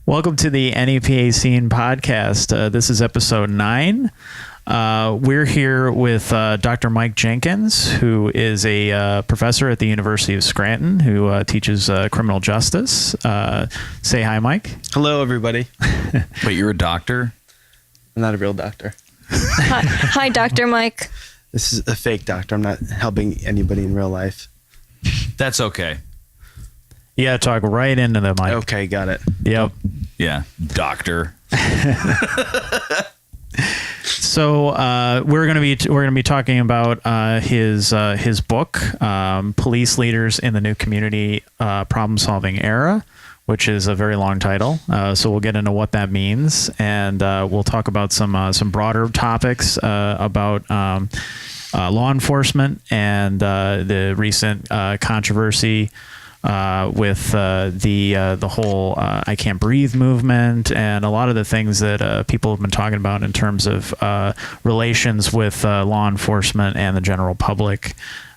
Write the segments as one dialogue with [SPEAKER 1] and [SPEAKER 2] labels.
[SPEAKER 1] Welcome to the NEPA Scene Podcast. This is episode 9. We're here with Dr. Mike Jenkins, who is a professor at the University of Scranton, who teaches criminal justice. Say hi, Mike.
[SPEAKER 2] Hello, everybody.
[SPEAKER 3] Wait, you're a doctor?
[SPEAKER 2] I'm not a real doctor.
[SPEAKER 4] Hi, Dr. Mike.
[SPEAKER 2] This is a fake doctor. I'm not helping anybody in real life.
[SPEAKER 3] That's okay.
[SPEAKER 1] You got to talk right into the mic.
[SPEAKER 2] Okay, got it.
[SPEAKER 1] Yep.
[SPEAKER 3] Yeah, doctor.
[SPEAKER 1] So we're going to be talking about his book, Police Leaders in the New Community Problem Solving Era, which is a very long title. So we'll get into what that means, and we'll talk about some broader topics about law enforcement and the recent controversy with the whole I Can't Breathe movement, and a lot of the things that people have been talking about in terms of relations with law enforcement and the general public.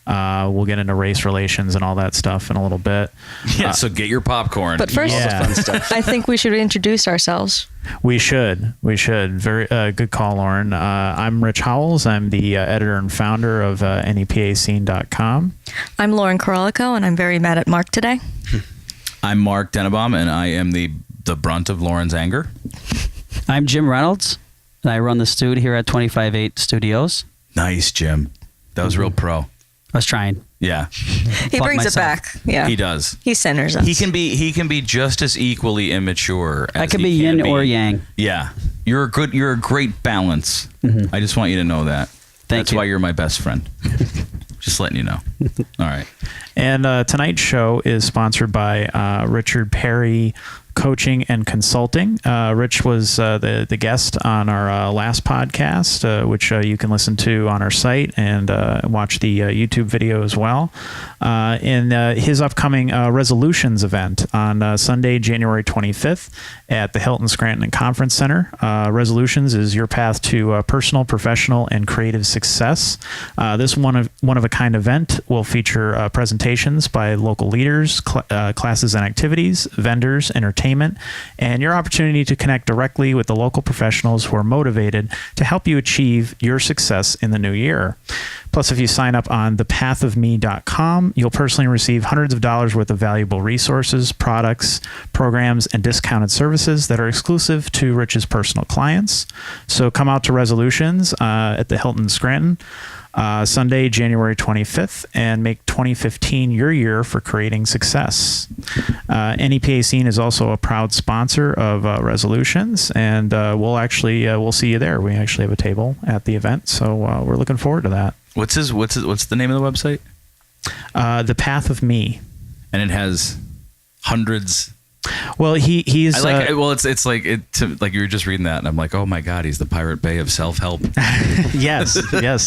[SPEAKER 1] We'll get into race relations and all that stuff in a little bit.
[SPEAKER 3] Yeah, so get your popcorn.
[SPEAKER 4] But first,
[SPEAKER 1] Yeah.
[SPEAKER 2] Fun stuff.
[SPEAKER 4] I think we should introduce ourselves.
[SPEAKER 1] We should. Very good call, Lauren. I'm Rich Howells. I'm the editor and founder of NEPAscene.com.
[SPEAKER 4] I'm Lauren Coralico, and I'm very mad at Mark today.
[SPEAKER 3] I'm Mark Dennebaum, and I am the brunt of Lauren's anger.
[SPEAKER 5] I'm Jim Reynolds, and I run the studio here at 25/8 Studios.
[SPEAKER 3] Nice, Jim. That was real pro.
[SPEAKER 5] I was trying.
[SPEAKER 3] Yeah,
[SPEAKER 4] He brings
[SPEAKER 5] myself.
[SPEAKER 4] it back. Yeah,
[SPEAKER 3] he does.
[SPEAKER 4] He centers us.
[SPEAKER 3] He can be just as equally immature as
[SPEAKER 5] I could
[SPEAKER 3] he
[SPEAKER 5] be
[SPEAKER 3] can
[SPEAKER 5] yin or yang.
[SPEAKER 3] Yeah, you're a great balance. I just want you to know that.
[SPEAKER 5] Thank
[SPEAKER 3] That's
[SPEAKER 5] you.
[SPEAKER 3] why you're my best friend. Just letting you know. All right.
[SPEAKER 1] And tonight's show is sponsored by Richard Perry Coaching and Consulting. Rich was the guest on our last podcast, which you can listen to on our site and watch the YouTube video as well. In his upcoming Resolutions event on Sunday, January 25th at the Hilton Scranton Conference Center. Resolutions is your path to personal, professional, and creative success. This one of a kind event will feature presentations by local leaders, classes and activities, vendors, entertainment, and your opportunity to connect directly with the local professionals who are motivated to help you achieve your success in the new year. Plus, if you sign up on thepathofme.com, you'll personally receive hundreds of dollars worth of valuable resources, products, programs, and discounted services that are exclusive to Rich's personal clients. So come out to Resolutions at the Hilton Scranton Sunday, January 25th, and make 2015 your year for creating success. NEPA Scene is also a proud sponsor of Resolutions, and we'll see you there. We actually have a table at the event, so we're looking forward to that.
[SPEAKER 3] What's the name of the website?
[SPEAKER 1] The Path of Me.
[SPEAKER 3] And it has hundreds.
[SPEAKER 1] Well, he's
[SPEAKER 3] I like. It's like like you were just reading that, and I'm like, oh my god, he's the Pirate Bay of self-help.
[SPEAKER 1] yes,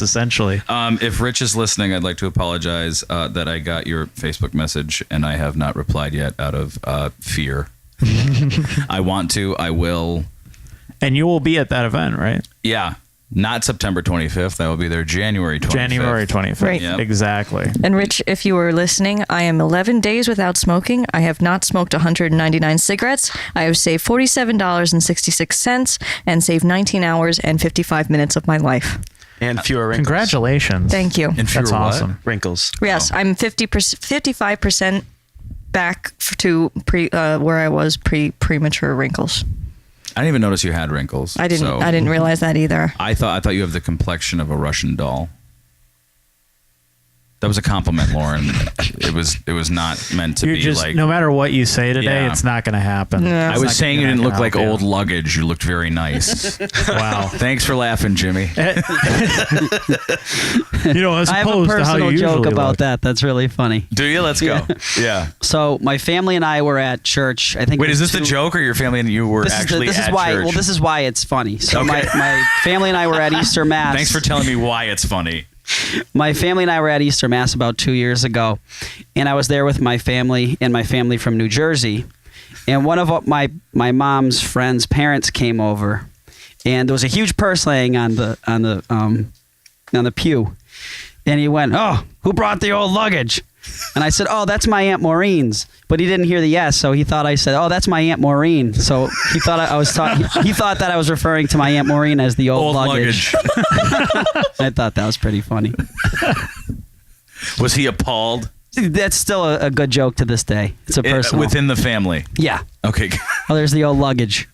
[SPEAKER 1] essentially.
[SPEAKER 3] If Rich is listening, I'd like to apologize that I got your Facebook message and I have not replied yet out of fear. I want to. I will.
[SPEAKER 1] And you will be at that event, right?
[SPEAKER 3] Yeah. Not September 25th. I will be there January 25th.
[SPEAKER 1] January 25th.
[SPEAKER 4] Right.
[SPEAKER 3] Yep.
[SPEAKER 1] Exactly.
[SPEAKER 4] And Rich, if you were listening, I am 11 days without smoking. I have not smoked 199 cigarettes. I have saved $47.66 and saved 19 hours and 55 minutes of my life.
[SPEAKER 2] And fewer wrinkles.
[SPEAKER 1] Congratulations.
[SPEAKER 4] Thank you.
[SPEAKER 3] And fewer
[SPEAKER 1] That's
[SPEAKER 3] what?
[SPEAKER 1] awesome.
[SPEAKER 2] Wrinkles.
[SPEAKER 4] Yes, I'm 55% back to where I was premature wrinkles.
[SPEAKER 3] I didn't even notice you had wrinkles.
[SPEAKER 4] I didn't
[SPEAKER 3] so
[SPEAKER 4] realize that either.
[SPEAKER 3] I thought you have the complexion of a Russian doll. That was a compliment, Lauren. It was not meant to
[SPEAKER 1] You're
[SPEAKER 3] be
[SPEAKER 1] just,
[SPEAKER 3] like.
[SPEAKER 1] no matter what you say today,
[SPEAKER 3] Yeah.
[SPEAKER 1] it's not going to happen.
[SPEAKER 4] Yeah.
[SPEAKER 3] I was saying you didn't look like old
[SPEAKER 1] old.
[SPEAKER 3] luggage. You looked very nice.
[SPEAKER 1] Wow.
[SPEAKER 3] Thanks for laughing, Jimmy.
[SPEAKER 1] As
[SPEAKER 5] I have a
[SPEAKER 1] opposed to how you
[SPEAKER 5] personal joke
[SPEAKER 1] usually
[SPEAKER 5] about
[SPEAKER 1] look.
[SPEAKER 5] that. That's really funny.
[SPEAKER 3] Do you? Let's go. Yeah.
[SPEAKER 5] So my family and I were at church. I think.
[SPEAKER 3] Wait, is this the joke, or your family and you were actually
[SPEAKER 5] this
[SPEAKER 3] at
[SPEAKER 5] is why.
[SPEAKER 3] church?
[SPEAKER 5] Well, this is why it's funny. So
[SPEAKER 3] Okay.
[SPEAKER 5] my family and I were at Easter Mass.
[SPEAKER 3] Thanks for telling me why it's funny.
[SPEAKER 5] My family and I were at Easter Mass about 2 years ago, and I was there with my family and my family from New Jersey. And one of my mom's friends' parents came over, and there was a huge purse laying on the pew. And he went, "Oh, who brought the old luggage?" And I said, "Oh, that's my Aunt Maureen's," but he didn't hear the S, so he thought I said, "Oh, that's my Aunt Maureen." So he thought he thought that I was referring to my Aunt Maureen as the old luggage. I thought that was pretty funny.
[SPEAKER 3] Was he appalled?
[SPEAKER 5] That's still a good joke to this day. It's a personal.
[SPEAKER 3] Within the family.
[SPEAKER 5] Yeah.
[SPEAKER 3] Okay.
[SPEAKER 5] Oh, there's the old luggage.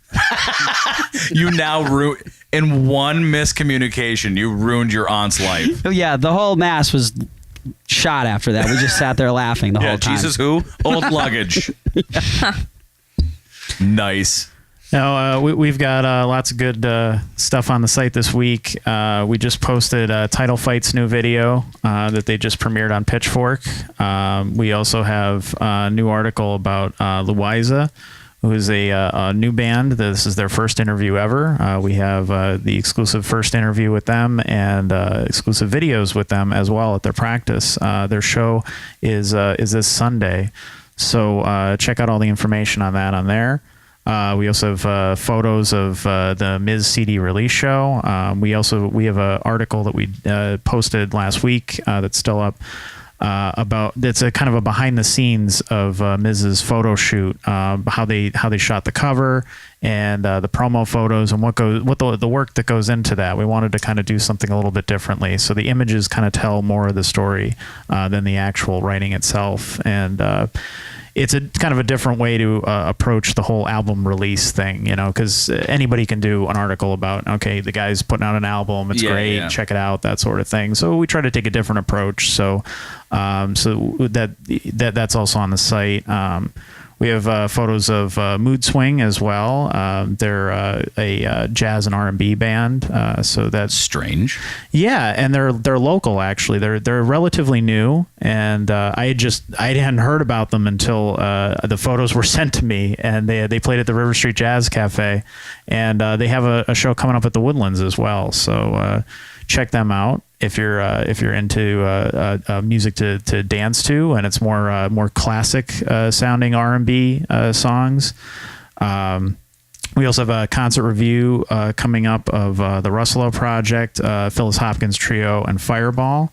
[SPEAKER 3] You now in one miscommunication, you ruined your aunt's life.
[SPEAKER 5] Yeah, the whole mass was shot after that. We just sat there laughing the whole time.
[SPEAKER 3] Jesus who? Old luggage. Nice.
[SPEAKER 1] Now, we've got lots of good stuff on the site this week. We just posted Title Fight's new video that they just premiered on Pitchfork. We also have a new article about Louisa, who is a new band. This is their first interview ever. We have the exclusive first interview with them and exclusive videos with them as well at their practice. Their show is this Sunday. So check out all the information on that on there. We also have photos of the Ms. CD release show. We have an article that we posted last week that's still up about it's a kind of a behind the scenes of Mrs. photo shoot, how they shot the cover and the promo photos and what the work that goes into that. We wanted to kind of do something a little bit differently, so the images kind of tell more of the story than the actual writing itself, and it's a kind of a different way to approach the whole album release thing, because anybody can do an article about, okay, the guy's putting out an album, it's great, check it out, that sort of thing. So we try to take a different approach. So that's also on the site. We have photos of Mood Swing as well. They're a jazz and R&B band, so that's
[SPEAKER 3] strange.
[SPEAKER 1] Yeah, and they're local actually. They're relatively new, and I hadn't heard about them until the photos were sent to me, and they played at the River Street Jazz Cafe, and they have a show coming up at the Woodlands as well. So check them out if you're into music to dance to, and it's more classic sounding R&B songs. We also have a concert review coming up of the Russello Project, Phyllis Hopkins Trio, and Fireball.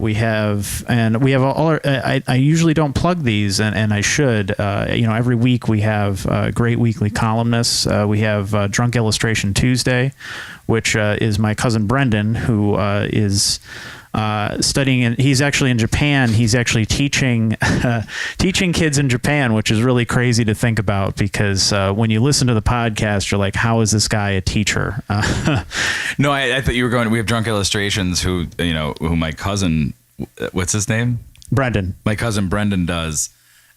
[SPEAKER 1] We have all. I usually don't plug these, and I should. Every week we have great weekly columnists. We have Drunk Illustration Tuesday, which is my cousin Brendan, who is studying, and he's actually in Japan. He's actually teaching kids in Japan, which is really crazy to think about, because when you listen to the podcast, you're like, how is this guy a teacher?
[SPEAKER 3] No, I thought you were going. We have Drunk Illustrations, who my cousin, what's his name?
[SPEAKER 1] Brendan.
[SPEAKER 3] My cousin Brendan does.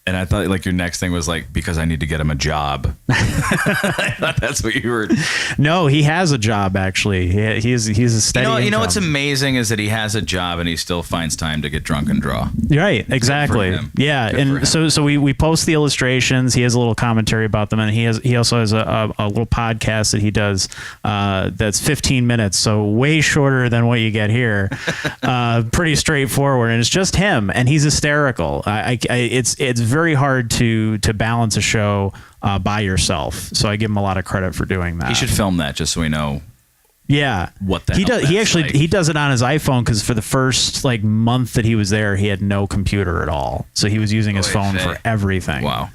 [SPEAKER 3] And I thought like your next thing was like, because I need to get him a job. I thought that's what you were.
[SPEAKER 1] No, he has a job actually. He's a steady.
[SPEAKER 3] You know what's amazing is that he has a job and he still finds time to get drunk and draw.
[SPEAKER 1] Right, exactly. Yeah, and so we post the illustrations. He has a little commentary about them, and he also has a little podcast that he does that's 15 minutes, so way shorter than what you get here. Pretty straightforward, and it's just him, and he's hysterical. It's very hard to balance a show by yourself. So I give him a lot of credit for doing that.
[SPEAKER 3] He should film that just so we know.
[SPEAKER 1] Yeah,
[SPEAKER 3] what the
[SPEAKER 1] he
[SPEAKER 3] hell
[SPEAKER 1] does. He does it on his iPhone, because for the first month that he was there, he had no computer at all. So he was using his phone for everything. Wow.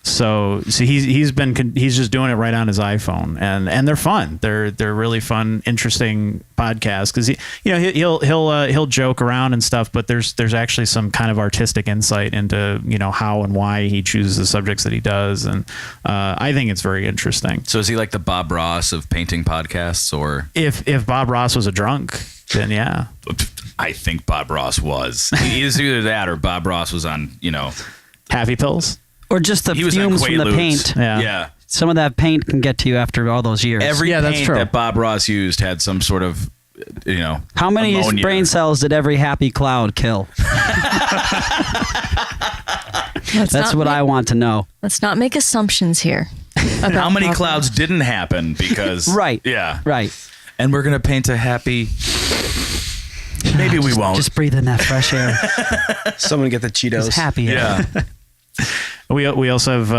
[SPEAKER 1] So he's just doing it right on his iPhone, and they're fun. They're really fun, interesting podcasts, because he'll joke around and stuff, but there's actually some kind of artistic insight into how and why he chooses the subjects that he does, and I think it's very interesting.
[SPEAKER 3] So is he like the Bob Ross of painting podcasts, or
[SPEAKER 1] if Bob Ross was a drunk, then yeah.
[SPEAKER 3] I think Bob Ross was. He's either that or Bob Ross was on
[SPEAKER 1] Happy Pills.
[SPEAKER 5] Or just the fumes from the paint.
[SPEAKER 3] Yeah.
[SPEAKER 5] Some of that paint can get to you after all those years.
[SPEAKER 3] Every paint that Bob Ross used had some sort of,
[SPEAKER 5] How many
[SPEAKER 3] ammonia.
[SPEAKER 5] brain cells did every happy cloud kill? That's what I want to know.
[SPEAKER 4] Let's not make assumptions here.
[SPEAKER 3] How many clouds didn't happen because...
[SPEAKER 5] Right.
[SPEAKER 3] Yeah.
[SPEAKER 5] Right.
[SPEAKER 3] And we're going to paint a happy... Maybe we won't.
[SPEAKER 5] Just breathe in that fresh air.
[SPEAKER 2] Someone get the Cheetos.
[SPEAKER 5] Just happy.
[SPEAKER 3] Yeah.
[SPEAKER 1] We also have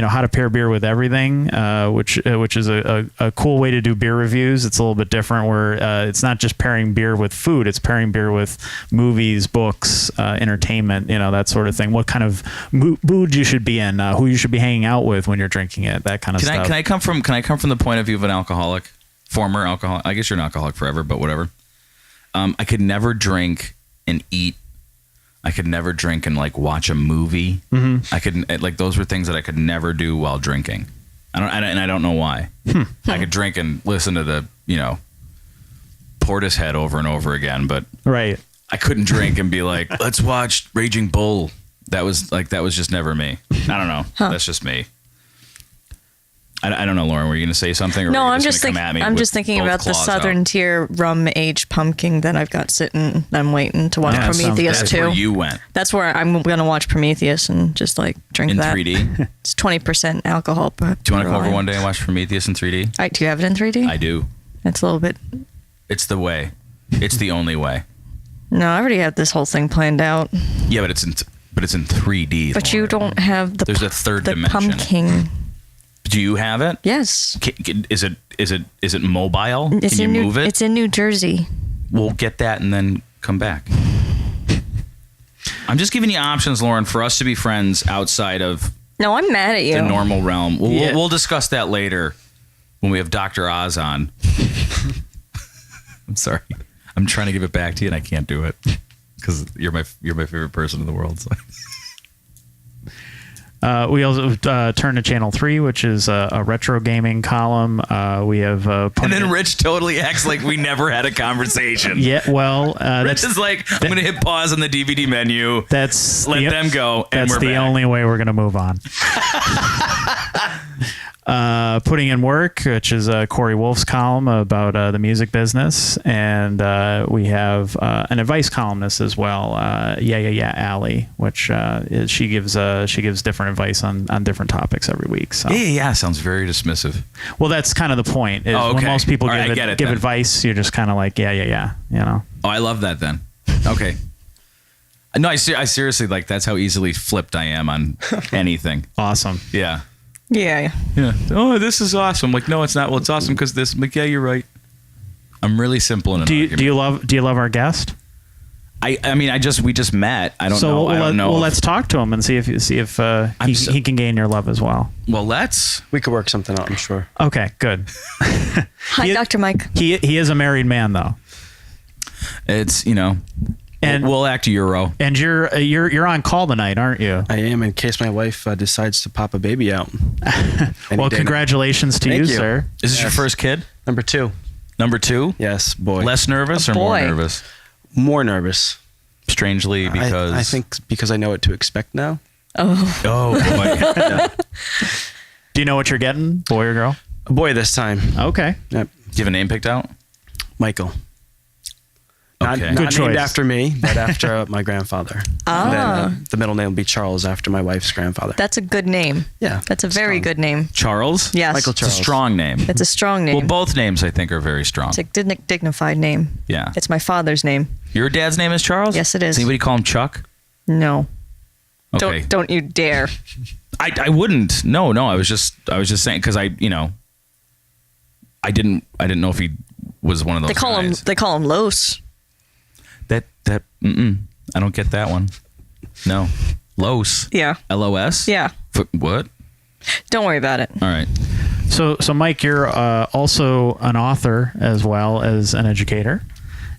[SPEAKER 1] how to pair beer with everything, which is a cool way to do beer reviews. It's a little bit different where it's not just pairing beer with food; it's pairing beer with movies, books, entertainment, that sort of thing. What kind of mood you should be in, who you should be hanging out with when you're drinking it, that kind of stuff.
[SPEAKER 3] Can I come from the point of view of an alcoholic, former alcoholic? I guess you're an alcoholic forever, but whatever. I could never drink and eat. I could never drink and watch a movie. I could those were things that I could never do while drinking. I don't know why. I could drink and listen to the Portishead over and over again, but
[SPEAKER 1] right.
[SPEAKER 3] I couldn't drink and be like, let's watch Raging Bull. That was just never me. I don't know. That's just me. I don't know, Lauren. Were you going to say something? Or
[SPEAKER 4] No,
[SPEAKER 3] were you
[SPEAKER 4] I'm just thinking about the Southern Tier rum aged pumpkin that I've got sitting. I'm waiting to watch Prometheus
[SPEAKER 3] that's
[SPEAKER 4] too.
[SPEAKER 3] Where you went.
[SPEAKER 4] That's where I'm going to watch Prometheus and just drink
[SPEAKER 3] in
[SPEAKER 4] that
[SPEAKER 3] 3D.
[SPEAKER 4] It's 20% alcohol. But
[SPEAKER 3] do you want to come over one day and watch Prometheus in 3D?
[SPEAKER 4] Do you have it in 3D?
[SPEAKER 3] I do.
[SPEAKER 4] It's a little bit.
[SPEAKER 3] It's the way. It's the only way.
[SPEAKER 4] No, I already have this whole thing planned out.
[SPEAKER 3] Yeah, but it's in 3D.
[SPEAKER 4] But you don't have the.
[SPEAKER 3] There's a third
[SPEAKER 4] the
[SPEAKER 3] dimension.
[SPEAKER 4] Pumpkin.
[SPEAKER 3] Do you have it?
[SPEAKER 4] Yes.
[SPEAKER 3] Is it mobile?
[SPEAKER 4] It's
[SPEAKER 3] Can you move it?
[SPEAKER 4] It's in New Jersey.
[SPEAKER 3] We'll get that and then come back. I'm just giving you options, Lauren, for us to be friends outside of.
[SPEAKER 4] No, I'm mad at you.
[SPEAKER 3] The normal realm. We'll discuss that later when we have Dr. Oz on. I'm sorry. I'm trying to give it back to you and I can't do it because you're my favorite person in the world. So.
[SPEAKER 1] We also turn to Channel 3, which is a retro gaming column. We have
[SPEAKER 3] and then Rich totally acts like we never had a conversation.
[SPEAKER 1] Yeah, well,
[SPEAKER 3] Rich is like, I'm going to hit pause on the DVD menu. Let them go. And
[SPEAKER 1] that's
[SPEAKER 3] we're
[SPEAKER 1] the
[SPEAKER 3] back.
[SPEAKER 1] only way we're going to move on. Putting in Work, which is Corey Wolf's column about the music business, and we have an advice columnist as well, Allie, which she gives different advice on different topics every week. So
[SPEAKER 3] Yeah, sounds very dismissive.
[SPEAKER 1] well, that's kind of the point. Is
[SPEAKER 3] okay.
[SPEAKER 1] When most people
[SPEAKER 3] All right,
[SPEAKER 1] give advice, you're just kind of like yeah.
[SPEAKER 3] Oh, I love that then. Okay. No, I seriously, that's how easily flipped I am on anything.
[SPEAKER 1] Awesome.
[SPEAKER 3] Yeah.
[SPEAKER 4] Yeah.
[SPEAKER 3] Oh, this is awesome. Like, no, it's not. Well, it's awesome because this. I'm like, yeah, you're right. I'm really simple in an argument.
[SPEAKER 1] Do you love our guest?
[SPEAKER 3] I mean, we just met. I don't know. I don't know.
[SPEAKER 1] Well, let's talk to him and see if he can gain your love as well.
[SPEAKER 3] Well, let's.
[SPEAKER 2] We could work something out, I'm sure.
[SPEAKER 1] Okay, good.
[SPEAKER 4] Hi, Dr. Mike.
[SPEAKER 1] He is a married man though.
[SPEAKER 3] It's
[SPEAKER 1] and
[SPEAKER 3] we'll act Euro.
[SPEAKER 1] And you're on call tonight, aren't you?
[SPEAKER 2] I am, in case my wife decides to pop a baby out.
[SPEAKER 1] Well, congratulations to you, sir.
[SPEAKER 3] Is this your first kid?
[SPEAKER 2] Number 2.
[SPEAKER 3] Number 2?
[SPEAKER 2] Yes, boy.
[SPEAKER 3] Less nervous or more nervous?
[SPEAKER 2] More nervous.
[SPEAKER 3] Strangely, because
[SPEAKER 2] I think because I know what to expect now.
[SPEAKER 3] Oh boy.
[SPEAKER 2] Yeah.
[SPEAKER 1] Do you know what you're getting, boy or girl?
[SPEAKER 2] A boy this time.
[SPEAKER 1] Okay.
[SPEAKER 2] Yep.
[SPEAKER 3] Do you have a name picked out?
[SPEAKER 2] Michael.
[SPEAKER 3] Okay.
[SPEAKER 2] Not
[SPEAKER 1] Good
[SPEAKER 2] named
[SPEAKER 1] choice.
[SPEAKER 2] after me, but after my grandfather. And then the middle name will be Charles after my wife's grandfather.
[SPEAKER 4] That's a good name.
[SPEAKER 2] Yeah.
[SPEAKER 4] That's a very good name.
[SPEAKER 3] Charles?
[SPEAKER 4] Yes.
[SPEAKER 2] Michael
[SPEAKER 3] It's a
[SPEAKER 2] Charles.
[SPEAKER 3] strong name.
[SPEAKER 4] It's a strong name.
[SPEAKER 3] Well, both names I think are very strong.
[SPEAKER 4] It's a dignified name.
[SPEAKER 3] Yeah.
[SPEAKER 4] It's my father's name.
[SPEAKER 3] Your dad's name is Charles?
[SPEAKER 4] Yes, it is.
[SPEAKER 3] Does anybody call him Chuck?
[SPEAKER 4] No.
[SPEAKER 3] Okay.
[SPEAKER 4] Don't you dare.
[SPEAKER 3] I wouldn't. No. I was just saying because I didn't know if he was one of those.
[SPEAKER 4] They call him Los.
[SPEAKER 3] That I don't get that one. No. Los.
[SPEAKER 4] Yeah.
[SPEAKER 3] LOS?
[SPEAKER 4] Yeah.
[SPEAKER 3] What?
[SPEAKER 4] Don't worry about it.
[SPEAKER 3] All right.
[SPEAKER 1] So Mike, you're also an author as well as an educator,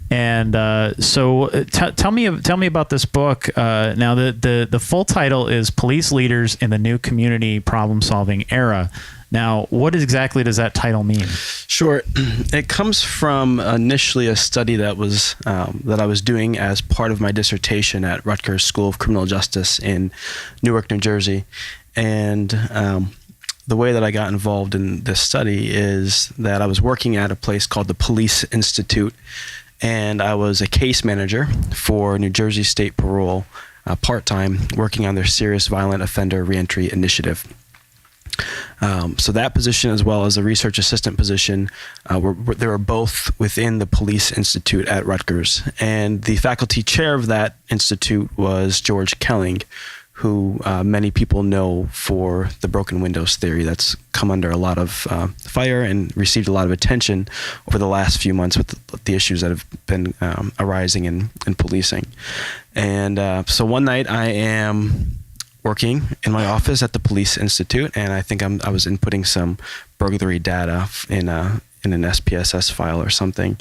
[SPEAKER 1] and tell me about this book. Now the full title is Police Leaders in the New Community Problem Solving Era. Now, what exactly does that title mean?
[SPEAKER 2] Sure. It comes from initially a study that I was doing as part of my dissertation at Rutgers School of Criminal Justice in Newark, New Jersey. And the way that I got involved in this study is that I was working at a place called the Police Institute, and I was a case manager for New Jersey State Parole, part-time, working on their Serious Violent Offender Reentry Initiative. So that position, as well as the research assistant position, they were both within the Police Institute at Rutgers. And the faculty chair of that institute was George Kelling, who many people know for the broken windows theory that's come under a lot of fire and received a lot of attention over the last few months with the issues that have been arising in policing. And so one night I am working in my office at the Police Institute, and I think I was inputting some burglary data in an SPSS file or something,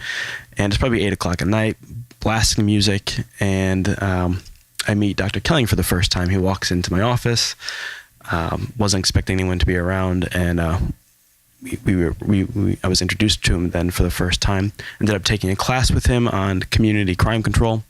[SPEAKER 2] and it's probably 8 o'clock at night, blasting music, and I meet Dr. Kelling for the first time. He walks into my office, wasn't expecting anyone to be around, and I was introduced to him then for the first time. Ended up taking a class with him on community crime control.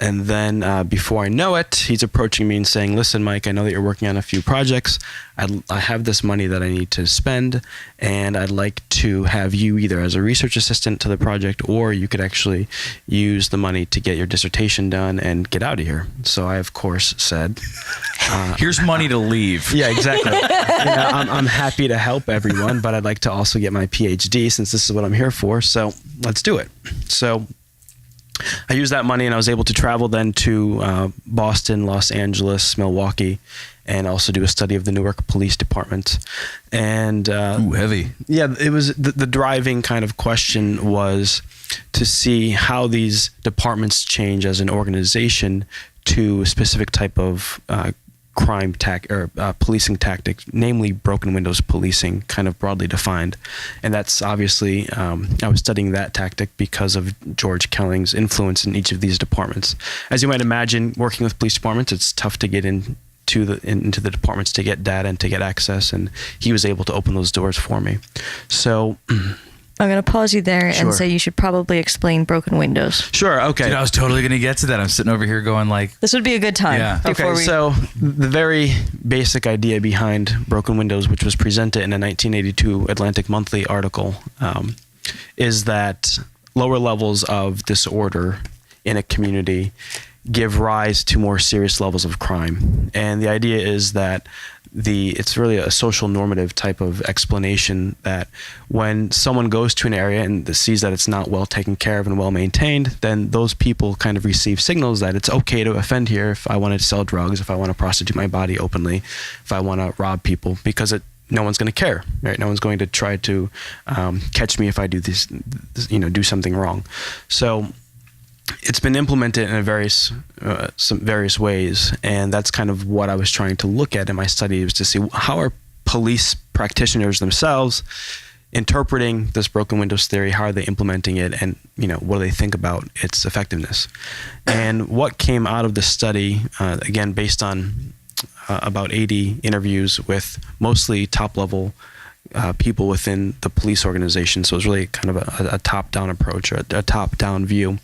[SPEAKER 2] And then before I know it, he's approaching me and saying, "Listen, Mike, I know that you're working on a few projects. I have this money that I need to spend, and I'd like to have you either as a research assistant to the project, or you could actually use the money to get your dissertation done and get out of here." So I, of course, said,
[SPEAKER 3] "Here's money to leave."
[SPEAKER 2] Yeah, exactly. I'm happy to help everyone, but I'd like to also get my PhD since this is what I'm here for. So let's do it. So I used that money, and I was able to travel then to Boston, Los Angeles, Milwaukee, and also do a study of the Newark Police Department. And
[SPEAKER 3] ooh, heavy.
[SPEAKER 2] Yeah, it was the driving kind of question was to see how these departments change as an organization to a specific type of policing tactics, namely broken windows policing, kind of broadly defined. And that's obviously, I was studying that tactic because of George Kelling's influence in each of these departments. As you might imagine, working with police departments, it's tough to get into the departments to get data and to get access, and he was able to open those doors for me. So
[SPEAKER 4] I'm going to pause you there
[SPEAKER 2] Sure.
[SPEAKER 4] and say you should probably explain broken windows.
[SPEAKER 2] Sure, okay.
[SPEAKER 3] Dude, I was totally going to get to that. I'm sitting over here going like,
[SPEAKER 4] This would be a good time.
[SPEAKER 3] Yeah.
[SPEAKER 4] Before
[SPEAKER 2] Okay, so the very basic idea behind broken windows, which was presented in a 1982 Atlantic Monthly article, is that lower levels of disorder in a community give rise to more serious levels of crime. And the idea is that it's really a social normative type of explanation that when someone goes to an area and sees that it's not well taken care of and well maintained, then those people kind of receive signals that it's okay to offend here if I want to sell drugs, if I want to prostitute my body openly, if I want to rob people, because no one's going to care, right? No one's going to try to catch me if I do this, do something wrong. So it's been implemented in some various ways, and that's kind of what I was trying to look at in my study, was to see how are police practitioners themselves interpreting this broken windows theory, how are they implementing it, and what do they think about its effectiveness. And what came out of the study, again based on about 80 interviews with mostly top-level people within the police organization, so it's really kind of a top-down approach, or a top-down view,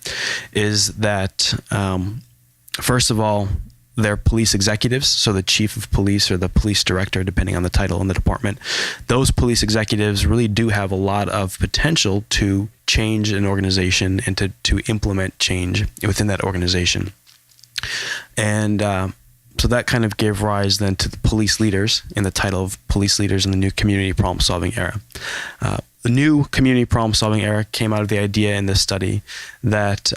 [SPEAKER 2] is that first of all, they're police executives, so the chief of police or the police director, depending on the title in the department. Those police executives really do have a lot of potential to change an organization and to implement change within that organization. And so that kind of gave rise then to the police leaders, in the title of police leaders in the new community problem-solving era. The new community problem-solving era came out of the idea in this study that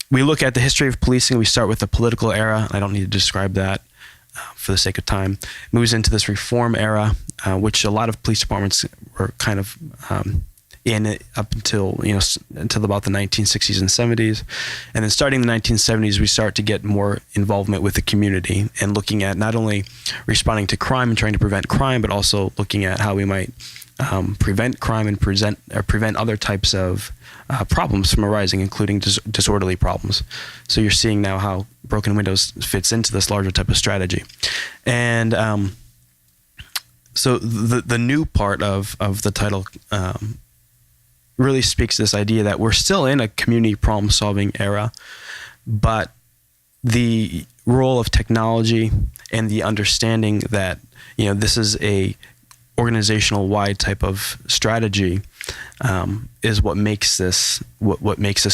[SPEAKER 2] we look at the history of policing. We start with the political era. I don't need to describe that for the sake of time. Moves into this reform era, which a lot of police departments were kind of in it up until about the 1960s and 70s. And then starting in the 1970s, we start to get more involvement with the community and looking at not only responding to crime and trying to prevent crime, but also looking at how we might prevent crime and prevent other types of problems from arising, including disorderly problems. So you're seeing now how broken windows fits into this larger type of strategy. And so the new part of the title really speaks to this idea that we're still in a community problem-solving era, but the role of technology and the understanding that this is a organizational-wide type of strategy is what makes this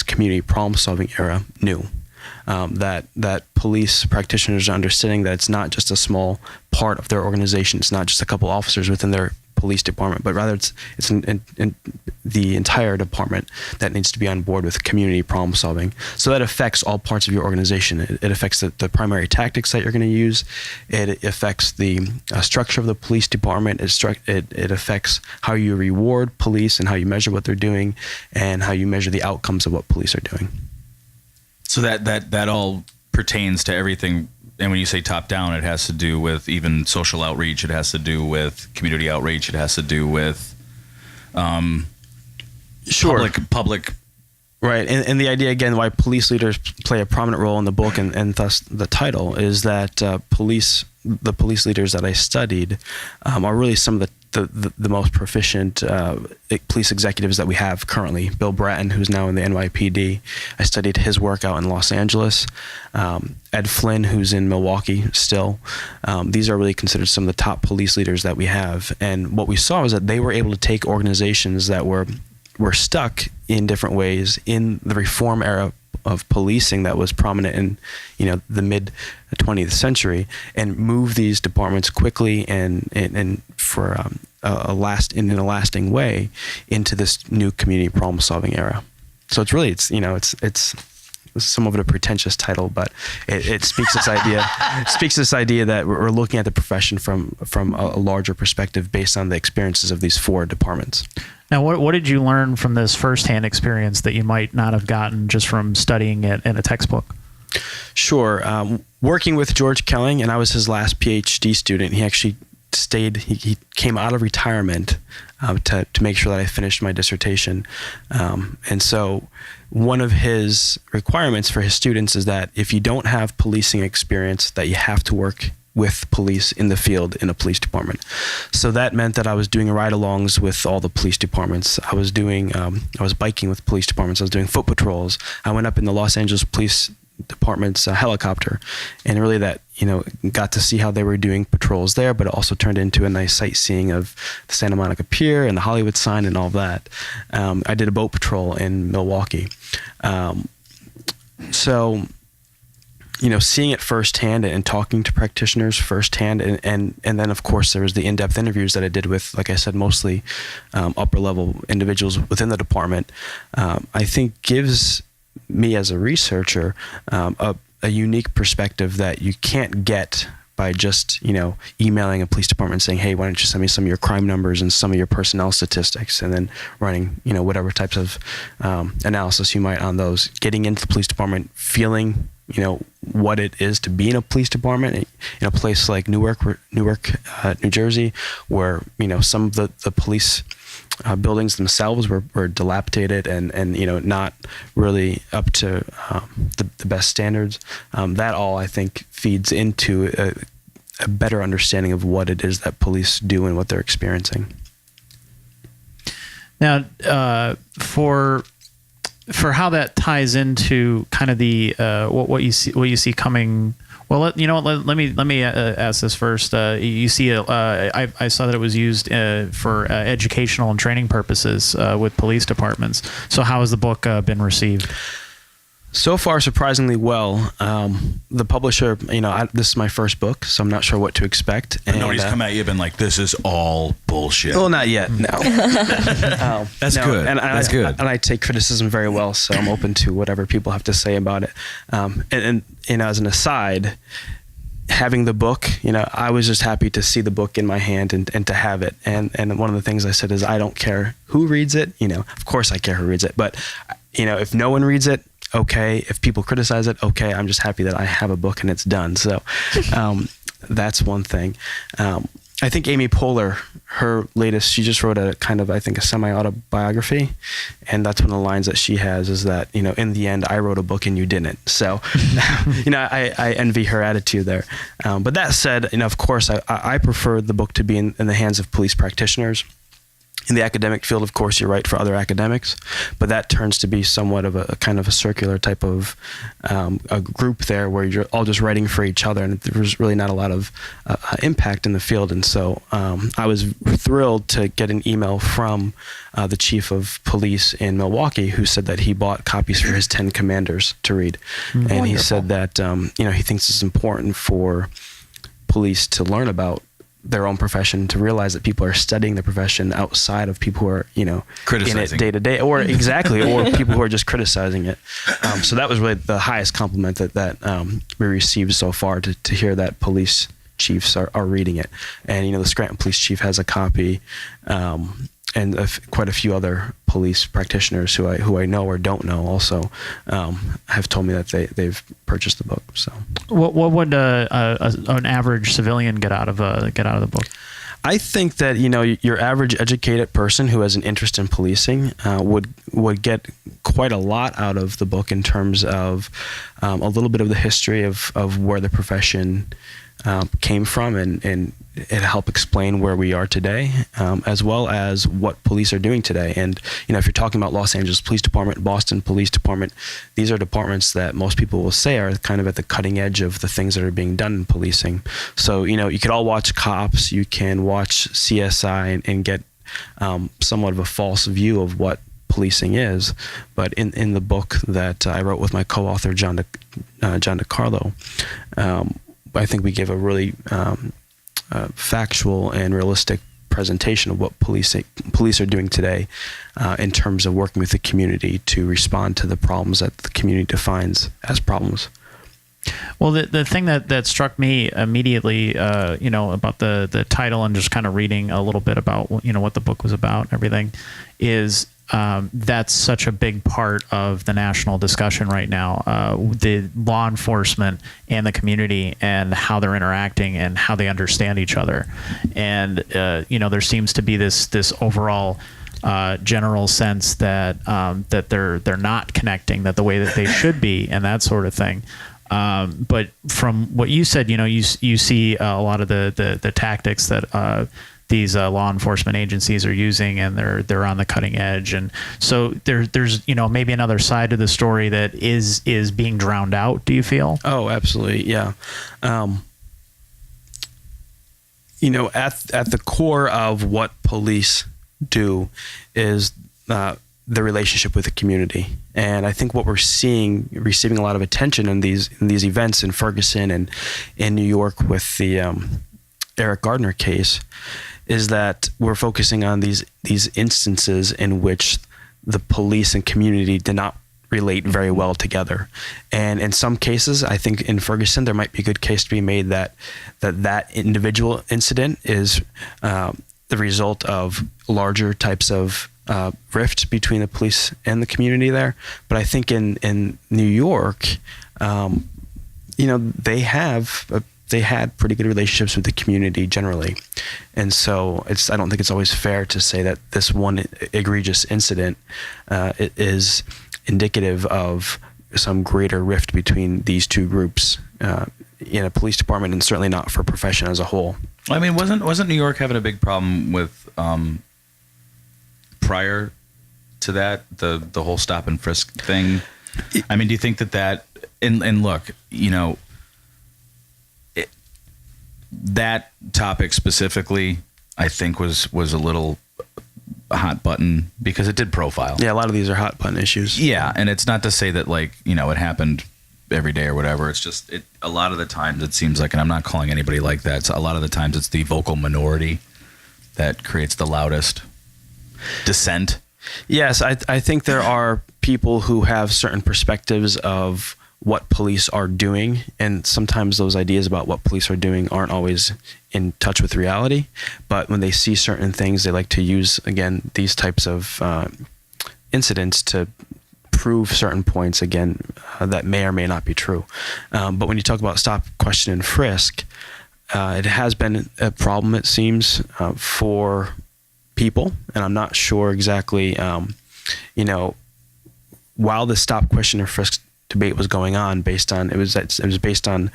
[SPEAKER 2] community problem-solving era new. that police practitioners are understanding that it's not just a small part of their organization. It's not just a couple officers within their police department, but rather it's the entire department that needs to be on board with community problem solving. So that affects all parts of your organization. It affects the primary tactics that you're going to use. It affects the structure of the police department. It affects how you reward police and how you measure what they're doing and how you measure the outcomes of what police are doing.
[SPEAKER 3] So that all pertains to everything. And when you say top down, it has to do with even social outreach. It has to do with community outreach. It has to do with public.
[SPEAKER 2] Right. And the idea, again, why police leaders play a prominent role in the book and thus the title is that the police leaders that I studied are really some of the most proficient police executives that we have currently. Bill Bratton, who's now in the NYPD, I studied his work out in Los Angeles. Ed Flynn, who's in Milwaukee still. These are really considered some of the top police leaders that we have. And what we saw was that they were able to take organizations that were stuck in different ways in the reform era of policing that was prominent in the mid 20th century and move these departments quickly and for a lasting way into this new community problem solving era. So it's really it's some of it a pretentious title, but it speaks this idea that we're looking at the profession from a larger perspective based on the experiences of these 4 departments.
[SPEAKER 1] Now, what did you learn from this firsthand experience that you might not have gotten just from studying it in a textbook?
[SPEAKER 2] Sure. Working with George Kelling, and I was his last PhD student. He actually he came out of retirement to make sure that I finished my dissertation. And so one of his requirements for his students is that if you don't have policing experience, that you have to work with police in the field in a police department. So that meant that I was doing ride-alongs with all the police departments. I was biking with police departments. I was doing foot patrols. I went up in the Los Angeles Police Department's helicopter, and really that got to see how they were doing patrols there, but it also turned into a nice sightseeing of the Santa Monica Pier and the Hollywood sign and all that. I did a boat patrol in Milwaukee. So seeing it firsthand and talking to practitioners firsthand, and then of course there was the in-depth interviews that I did with, like I said, mostly upper level individuals within the department, I think gives me as a researcher a unique perspective that you can't get by just emailing a police department saying, hey, why don't you send me some of your crime numbers and some of your personnel statistics, and then running whatever types of analysis you might on those. Getting into the police department, feeling what it is to be in a police department in a place like Newark, New Jersey, where some of the police buildings themselves were dilapidated and not really up to the best standards. That all, I think, feeds into a better understanding of what it is that police do and what they're experiencing. Now, for how that ties into kind of the what you see coming. Well, let me ask this first. You see, I saw that it was used for educational and training purposes with police departments. So how has the book been received? So far, surprisingly well. The publisher, this is my first book, so I'm not sure what to expect.
[SPEAKER 3] And nobody's come at you and been like, this is all bullshit.
[SPEAKER 2] Well, not yet, no.
[SPEAKER 3] That's good. That's good.
[SPEAKER 2] And I take criticism very well, so I'm open to whatever people have to say about it. And as an aside, having the book, I was just happy to see the book in my hand and to have it. And one of the things I said is, I don't care who reads it. Of course I care who reads it, but if no one reads it, okay. If people criticize it, okay. I'm just happy that I have a book and it's done. So that's one thing. I think Amy Poehler, her latest, she just wrote a kind of, I think, a semi-autobiography. And that's one of the lines that she has is that, in the end, I wrote a book and you didn't. So, I envy her attitude there. But that said, of course, I prefer the book to be in the hands of police practitioners. In the academic field, of course, you write for other academics, but that turns to be somewhat of a kind of a circular type of a group there where you're all just writing for each other, and there's really not a lot of impact in the field. And so I was thrilled to get an email from the chief of police in Milwaukee, who said that he bought copies for his 10 commanders to read. And
[SPEAKER 4] Wonderful.
[SPEAKER 2] he said that he thinks it's important for police to learn about their own profession, to realize that people are studying the profession outside of people who are,
[SPEAKER 3] Criticizing.
[SPEAKER 2] in it day to day, or exactly, or people who are just criticizing it. So that was really the highest compliment that we received so far, to hear that police chiefs are reading it. And, the Scranton police chief has a copy, and quite a few other police practitioners who I know or don't know also have told me that they've purchased the book. So,
[SPEAKER 1] what would an average civilian get out of the book?
[SPEAKER 2] I think that your average educated person who has an interest in policing would get quite a lot out of the book in terms of a little bit of the history of where the profession came from, and it help explain where we are today, as well as what police are doing today. And if you're talking about Los Angeles Police Department, Boston Police Department, these are departments that most people will say are kind of at the cutting edge of the things that are being done in policing. So you could all watch Cops, you can watch CSI, and get somewhat of a false view of what policing is. But in the book that I wrote with my co-author John DeCarlo, I think we give a really factual and realistic presentation of what police are doing today in terms of working with the community to respond to the problems that the community defines as problems.
[SPEAKER 1] Well, the thing that struck me immediately, about the title and just kind of reading a little bit about what the book was about and everything, is that's such a big part of the national discussion right now. The law enforcement and the community, and how they're interacting and how they understand each other. And there seems to be this overall general sense that they're not connecting that the way that they should be, and that sort of thing. But from what you said, you see a lot of the tactics that these law enforcement agencies are using, and they're on the cutting edge. And so there's maybe another side to the story that is being drowned out. Do you feel?
[SPEAKER 2] Oh, absolutely, yeah. At the core of what police do is the relationship with the community. And I think what we're seeing, receiving a lot of attention in these events in Ferguson and in New York with the Eric Gardner case, is that we're focusing on these instances in which the police and community did not relate very well together. And in some cases, I think in Ferguson, there might be a good case to be made that individual incident is the result of larger types of rifts between the police and the community there. But I think in New York, they had pretty good relationships with the community generally. And so I don't think it's always fair to say that this one egregious incident is indicative of some greater rift between these two groups in a police department, and certainly not for a profession as a whole.
[SPEAKER 3] I mean, wasn't New York having a big problem with prior to that, the whole stop and frisk thing? I mean, do you think that and look, that topic specifically, I think was a little hot button because it did profile.
[SPEAKER 2] Yeah, a lot of these are hot button issues.
[SPEAKER 3] Yeah, and it's not to say that it happened every day or whatever. It's just a lot of the times it seems like, and I'm not calling anybody like that, so a lot of the times it's the vocal minority that creates the loudest dissent.
[SPEAKER 2] Yes, I think there are people who have certain perspectives of what police are doing, and sometimes those ideas about what police are doing aren't always in touch with reality. But when they see certain things, they like to use, again, these types of incidents to prove certain points, again, that may or may not be true. But when you talk about stop, question, and frisk, it has been a problem, it seems, for people. And I'm not sure exactly, while the stop, question, or frisk debate was going on, it was based on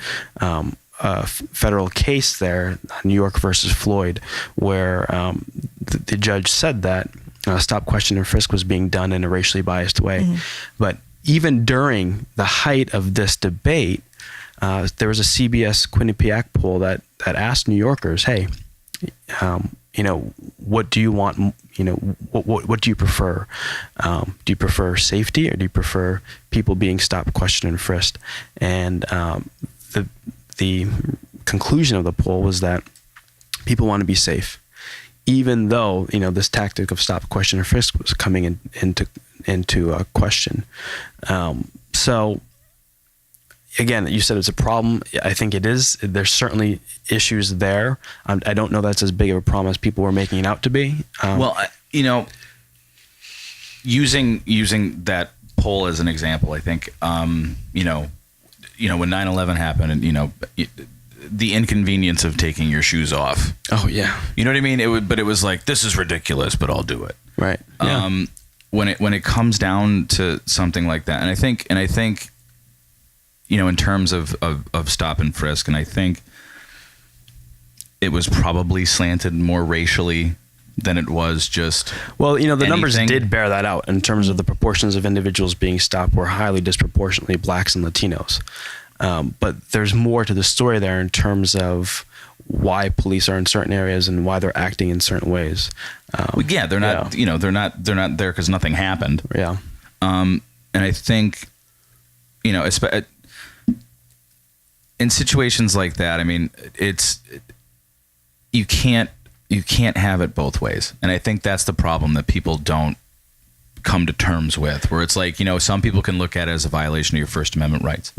[SPEAKER 2] a federal case there, New York versus Floyd, where the judge said that stop, question, and frisk was being done in a racially biased way. But even during the height of this debate, there was a CBS Quinnipiac poll that asked New Yorkers, hey, what do you want? What do you prefer? Do you prefer safety, or do you prefer people being stopped, questioned, and frisked? And the conclusion of the poll was that people want to be safe, even though this tactic of stop, question, and frisk was coming into question. So again, you said it's a problem. I think it is. There's certainly issues there. I don't know that's as big of a problem as people were making it out to be.
[SPEAKER 3] Using that poll as an example, I think, when 9/11 happened, and the inconvenience of taking your shoes off.
[SPEAKER 2] Oh yeah.
[SPEAKER 3] You know what I mean? It was like, this is ridiculous, but I'll do it.
[SPEAKER 2] Right. Yeah.
[SPEAKER 3] When it comes down to something like that, and I think, in terms of stop and frisk, and I think it was probably slanted more racially than it was just.
[SPEAKER 2] Well, the
[SPEAKER 3] anything.
[SPEAKER 2] numbers did bear that out in terms of the proportions of individuals being stopped were highly disproportionately blacks and Latinos. But there's more to the story there in terms of why police are in certain areas and why they're acting in certain ways.
[SPEAKER 3] They're not. They're not there because nothing happened.
[SPEAKER 2] Yeah.
[SPEAKER 3] And I think, in situations like that, I mean, you can't have it both ways. And I think that's the problem that people don't come to terms with, where it's like, some people can look at it as a violation of your First Amendment rights.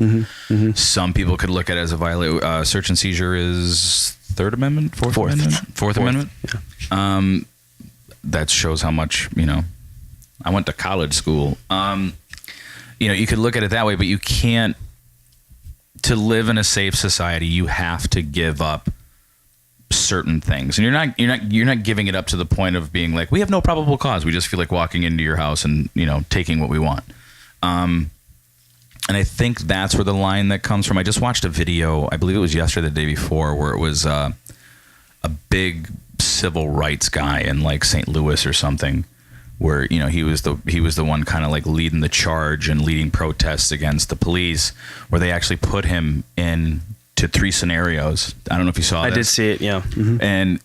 [SPEAKER 3] Some people could look at it as a violation. Search and seizure is Third Amendment, Fourth Amendment, Fourth Amendment. Yeah. That shows how much, I went to college school. You could look at it that way, but you can't. To live in a safe society, you have to give up certain things, and you're not giving it up to the point of being like, we have no probable cause. We just feel like walking into your house and taking what we want. And I think that's where the line that comes from. I just watched a video, I believe it was yesterday, the day before, where it was a big civil rights guy in like St. Louis or something, where he was the one kind of like leading the charge and leading protests against the police, where they actually put him in to 3 scenarios. I don't know if you saw that.
[SPEAKER 2] I did see it, yeah.
[SPEAKER 3] And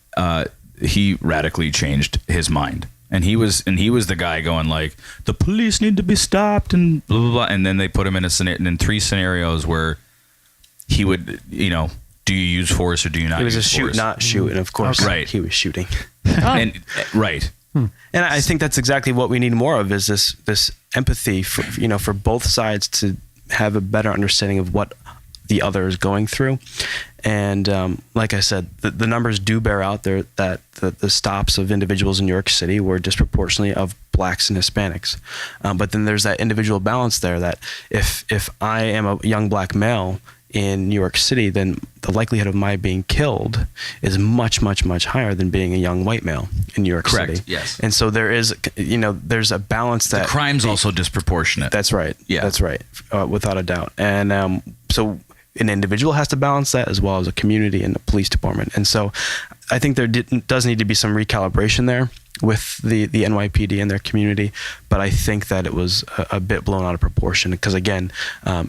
[SPEAKER 3] he radically changed his mind. And he was the guy going like, the police need to be stopped and blah, blah, blah. And then they put him in 3 scenarios where he would, do you use force or do you not use force?
[SPEAKER 2] It was a shoot, not shoot. And of course,
[SPEAKER 3] right.
[SPEAKER 2] He was shooting.
[SPEAKER 3] And right.
[SPEAKER 2] And I think that's exactly what we need more of, is this empathy for both sides, to have a better understanding of what the other is going through. And like I said, the numbers do bear out there that the stops of individuals in New York City were disproportionately of blacks and Hispanics. But then there's that individual balance there, that if I am a young black male in New York City, then the likelihood of my being killed is much, much, much higher than being a young white male in New York
[SPEAKER 3] Correct.
[SPEAKER 2] City.
[SPEAKER 3] Yes.
[SPEAKER 2] And so there is, there's a balance that
[SPEAKER 3] the crime's also disproportionate.
[SPEAKER 2] That's right.
[SPEAKER 3] Yeah.
[SPEAKER 2] That's right. Without a doubt. And so an individual has to balance that, as well as a community and the police department. And so I think there does need to be some recalibration there with the NYPD and their community, but I think that it was a bit blown out of proportion, because again,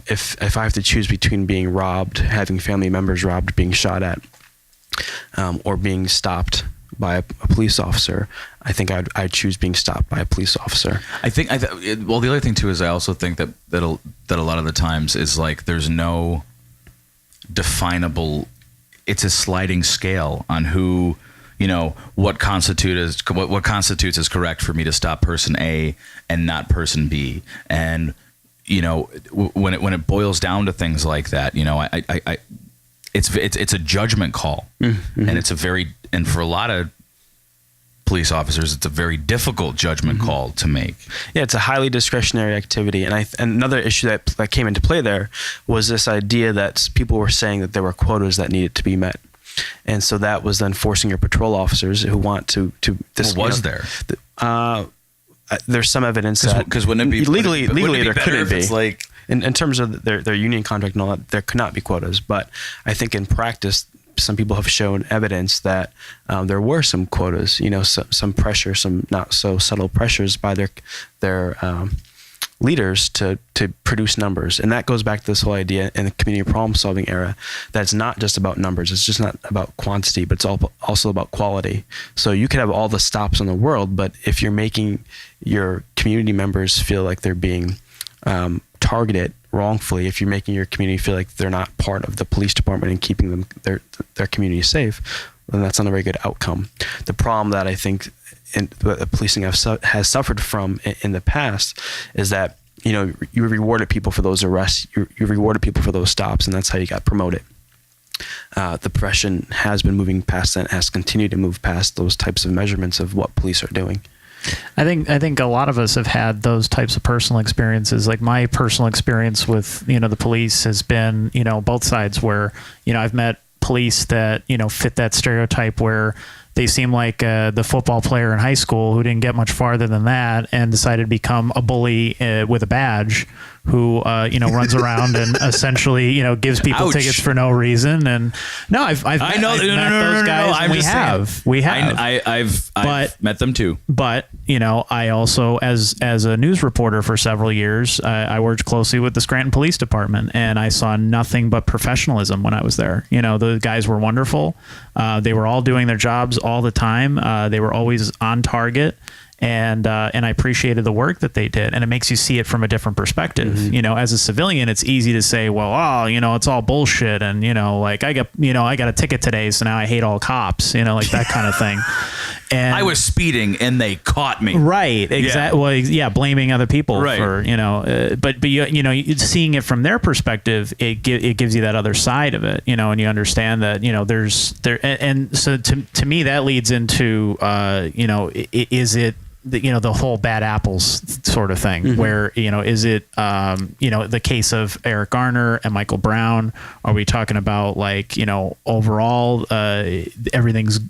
[SPEAKER 2] if I have to choose between being robbed, having family members robbed, being shot at, or being stopped by a police officer, I think I'd choose being stopped by a police officer.
[SPEAKER 3] Well, the other thing too is I also think that a lot of the times is like, there's no definable, it's a sliding scale on who, what constitutes as correct for me to stop person A and not person B. And when it boils down to things like that, it's a judgment call. Mm-hmm. And for a lot of police officers, it's a very difficult judgment mm-hmm. call to make.
[SPEAKER 2] Yeah, it's a highly discretionary activity. And another issue that came into play there was this idea that people were saying that there were quotas that needed to be met. And so that was then forcing your patrol officers who want to
[SPEAKER 3] there?
[SPEAKER 2] There's some evidence that,
[SPEAKER 3] because wouldn't it be
[SPEAKER 2] legally there couldn't be.
[SPEAKER 3] It's like,
[SPEAKER 2] in terms of their union contract and all that, there could not be quotas. But I think in practice, some people have shown evidence that there were some quotas, some pressure, some not so subtle pressures by their leaders to produce numbers. And that goes back to this whole idea in the community problem solving era, that it's not just about numbers. It's just not about quantity, but it's also about quality. So you could have all the stops in the world, but if you're making your community members feel like they're being targeted wrongfully, if you're making your community feel like they're not part of the police department and keeping them their community safe, then that's not a very good outcome. The problem that I think the policing has suffered from in the past is that you rewarded people for those arrests, you rewarded people for those stops, and that's how you got promoted. The profession has been moving past that, has continued to move past those types of measurements of what police are doing.
[SPEAKER 1] I think a lot of us have had those types of personal experiences. Like my personal experience with the police has been both sides, where I've met police that fit that stereotype where they seem like the football player in high school who didn't get much farther than that and decided to become a bully with a badge, who runs around and essentially gives people
[SPEAKER 3] Ouch.
[SPEAKER 1] Tickets for no reason. And no, I've met those guys. We have.
[SPEAKER 3] I've met them too.
[SPEAKER 1] But I also, as a news reporter for several years, I worked closely with the Scranton Police Department, and I saw nothing but professionalism when I was there. The guys were wonderful. They were all doing their jobs all the time. They were always on target. And I appreciated the work that they did, and it makes you see it from a different perspective. Mm-hmm. As a civilian, it's easy to say, well, it's all bullshit, and like I got a ticket today, so now I hate all cops, like that kind of thing. And
[SPEAKER 3] I was speeding and they caught me.
[SPEAKER 1] Right. Exactly. Yeah. Well, blaming other people
[SPEAKER 3] right.
[SPEAKER 1] for but seeing it from their perspective, it gives you that other side of it, and you understand that and so to me that leads into is it the whole bad apples sort of thing, mm-hmm. where, is it, the case of Eric Garner and Michael Brown? Are we talking about overall, everything's,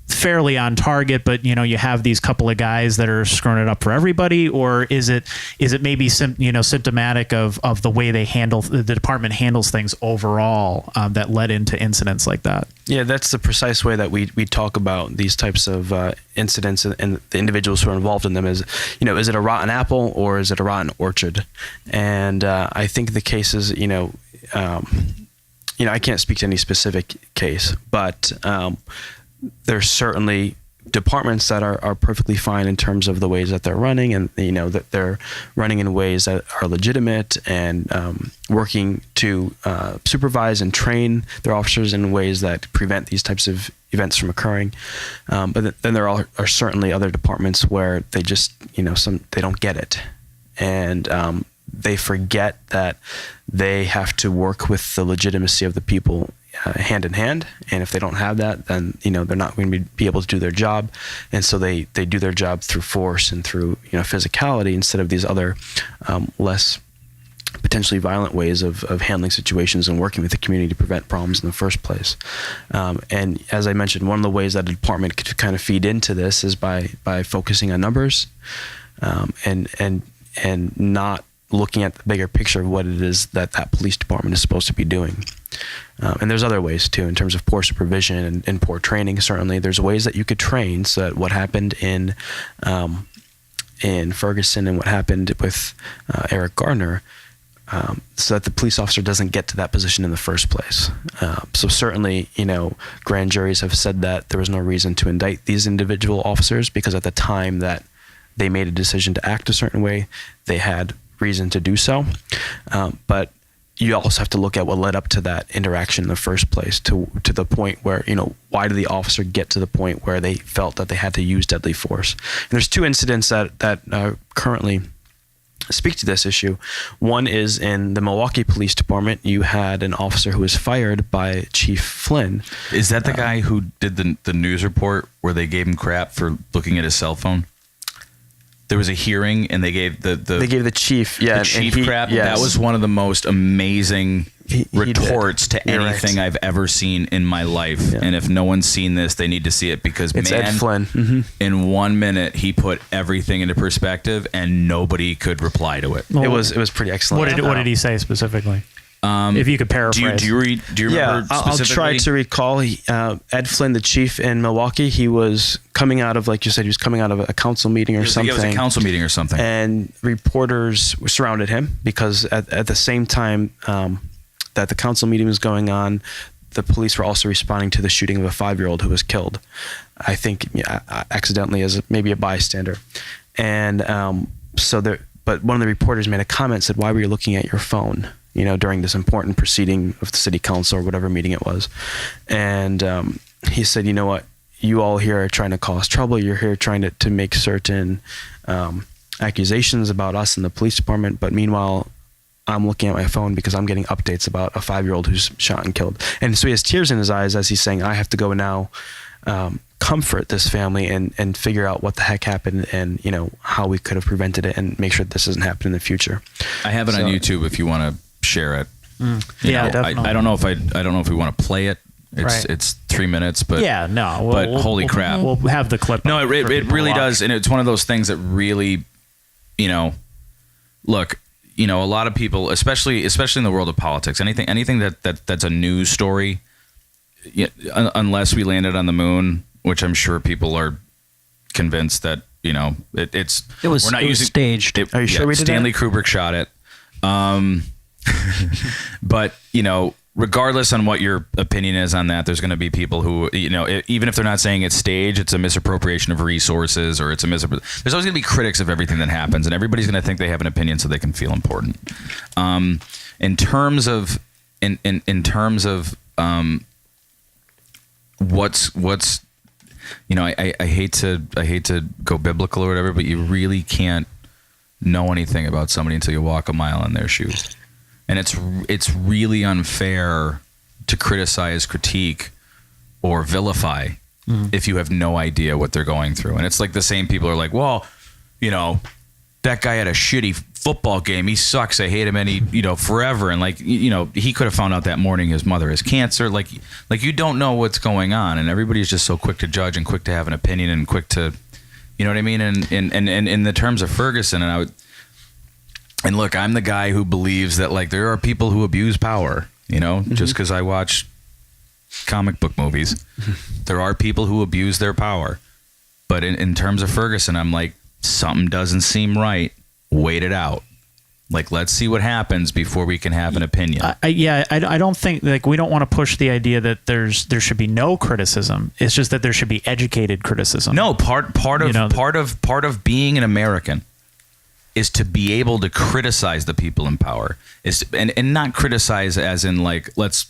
[SPEAKER 1] fairly on target, but you have these couple of guys that are screwing it up for everybody? Or is it maybe symptomatic of the way the department handles things overall, that led into incidents like that?
[SPEAKER 2] Yeah, that's the precise way that we talk about these types of incidents and the individuals who are involved in them. Is it a rotten apple or is it a rotten orchard? And I think the cases, I can't speak to any specific case, but there's certainly departments that are perfectly fine in terms of the ways that they're running, and that they're running in ways that are legitimate and working to supervise and train their officers in ways that prevent these types of events from occurring. But then there are certainly other departments where they just they don't get it, and they forget that they have to work with the legitimacy of the people hand in hand, and if they don't have that, then they're not going to be able to do their job, and so they do their job through force and through physicality instead of these other less potentially violent ways of handling situations and working with the community to prevent problems in the first place. And as I mentioned, one of the ways that a department could kind of feed into this is by focusing on numbers, and not looking at the bigger picture of what it is that police department is supposed to be doing. And there's other ways too, in terms of poor supervision and poor training. Certainly there's ways that you could train so that what happened in Ferguson and what happened with Eric Garner, so that the police officer doesn't get to that position in the first place. So certainly, grand juries have said that there was no reason to indict these individual officers because at the time that they made a decision to act a certain way, they had reason to do so. But you also have to look at what led up to that interaction in the first place, to the point where, why did the officer get to the point where they felt that they had to use deadly force? And there's two incidents that currently speak to this issue. One is in the Milwaukee Police Department. You had an officer who was fired by Chief Flynn.
[SPEAKER 3] Is that the guy who did the news report where they gave him crap for looking at his cell phone? There was a hearing and they gave the
[SPEAKER 2] chief,
[SPEAKER 3] the chief crap. Yes. That was one of the most amazing retorts to anything I've ever seen in my life. Yeah. And if no one's seen this, they need to see it, because
[SPEAKER 2] it's Ed Flynn. Mm-hmm.
[SPEAKER 3] In 1 minute he put everything into perspective and nobody could reply to it.
[SPEAKER 2] Well, it was pretty excellent.
[SPEAKER 1] What did he say specifically? If you could paraphrase.
[SPEAKER 3] Do you remember
[SPEAKER 2] I'll try
[SPEAKER 3] specifically?
[SPEAKER 2] to recall. Ed Flynn, the chief in Milwaukee, he was coming out of, like you said, he was coming out of a council meeting or something.
[SPEAKER 3] It was a council meeting or something.
[SPEAKER 2] And reporters surrounded him because at the same time that the council meeting was going on, the police were also responding to the shooting of a 5-year-old who was killed, I think accidentally as maybe a bystander. And but one of the reporters made a comment, said, "Why were you looking at your phone, during this important proceeding of the city council or whatever meeting it was?" And he said, "You know what? You all here are trying to cause trouble. You're here trying to make certain accusations about us in the police department. But meanwhile, I'm looking at my phone because I'm getting updates about a 5-year-old who's shot and killed." And so he has tears in his eyes as he's saying, "I have to go now comfort this family and figure out what the heck happened and how we could have prevented it and make sure that this doesn't happen in the future."
[SPEAKER 3] I have it on YouTube if you want to share it.
[SPEAKER 1] Yeah, definitely.
[SPEAKER 3] I don't know if we want to play it. It's 3 minutes, but
[SPEAKER 1] yeah, no.
[SPEAKER 3] But holy crap,
[SPEAKER 1] we'll have the clip.
[SPEAKER 3] No, it really does, and it's one of those things that really, look, a lot of people, especially in the world of politics, anything that's a news story, unless we landed on the moon, which I'm sure people are convinced that
[SPEAKER 5] was staged.
[SPEAKER 2] Are you sure we did
[SPEAKER 3] Stanley
[SPEAKER 2] that?
[SPEAKER 3] Kubrick shot it. But regardless on what your opinion is on that, there's going to be people who, even if they're not saying it's staged, it's a misappropriation of resources, or there's always going to be critics of everything that happens, and everybody's going to think they have an opinion so they can feel important. In terms of what's I hate to go biblical or whatever, but you really can't know anything about somebody until you walk a mile in their shoes. And it's really unfair to criticize, critique, or vilify if you have no idea what they're going through. And it's like the same people are like, well, that guy had a shitty football game. He sucks. I hate him forever. And he could have found out that morning his mother has cancer. Like you don't know what's going on. And everybody's just so quick to judge and quick to have an opinion and quick to, you know what I mean? And in the terms of Ferguson, and look, I'm the guy who believes that there are people who abuse power, just because I watch comic book movies. There are people who abuse their power. But in terms of Ferguson, I'm like, something doesn't seem right. Wait it out. Let's see what happens before we can have an opinion.
[SPEAKER 1] I don't think we don't want to push the idea that there should be no criticism. It's just that there should be educated criticism.
[SPEAKER 3] No, part of being an American is to be able to criticize the people in power, and not criticize as in let's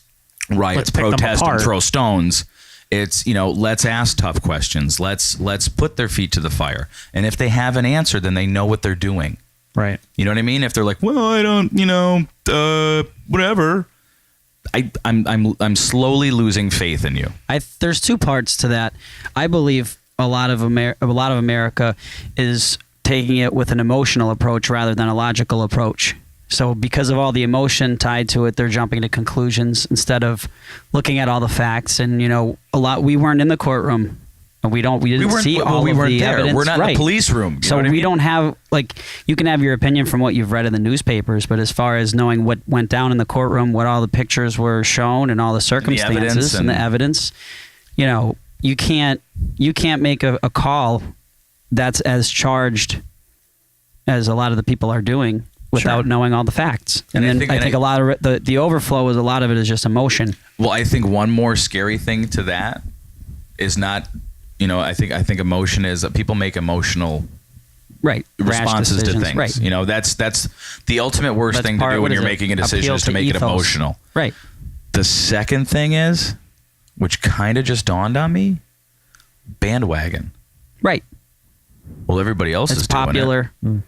[SPEAKER 3] riot,
[SPEAKER 1] Let's pick them
[SPEAKER 3] protest,
[SPEAKER 1] apart.
[SPEAKER 3] and throw stones. It's let's ask tough questions. Let's put their feet to the fire, and if they have an answer, then they know what they're doing.
[SPEAKER 1] Right.
[SPEAKER 3] You know what I mean? If they're like, well, I don't, whatever. I'm slowly losing faith in you.
[SPEAKER 5] There's two parts to that. I believe a lot of America is taking it with an emotional approach rather than a logical approach. So because of all the emotion tied to it, they're jumping to conclusions instead of looking at all the facts. And we weren't in the courtroom. We didn't see all of the evidence.
[SPEAKER 3] We're not in the police room.
[SPEAKER 5] So we don't have you can have your opinion from what you've read in the newspapers, but as far as knowing what went down in the courtroom, what all the pictures were shown, and all the circumstances and the evidence, you can't make a call that's as charged as a lot of the people are doing without knowing all the facts. And then I think a lot of the overflow is a lot of it is just emotion.
[SPEAKER 3] Well, I think one more scary thing to that is not. I think emotion is people make emotional responses to things.
[SPEAKER 5] Right.
[SPEAKER 3] That's the ultimate worst thing to do when you're making a decision is to make it emotional.
[SPEAKER 5] Right.
[SPEAKER 3] The second thing is, which kind of just dawned on me, bandwagon.
[SPEAKER 5] Right.
[SPEAKER 3] Well, everybody else is
[SPEAKER 5] popular.
[SPEAKER 3] Doing it.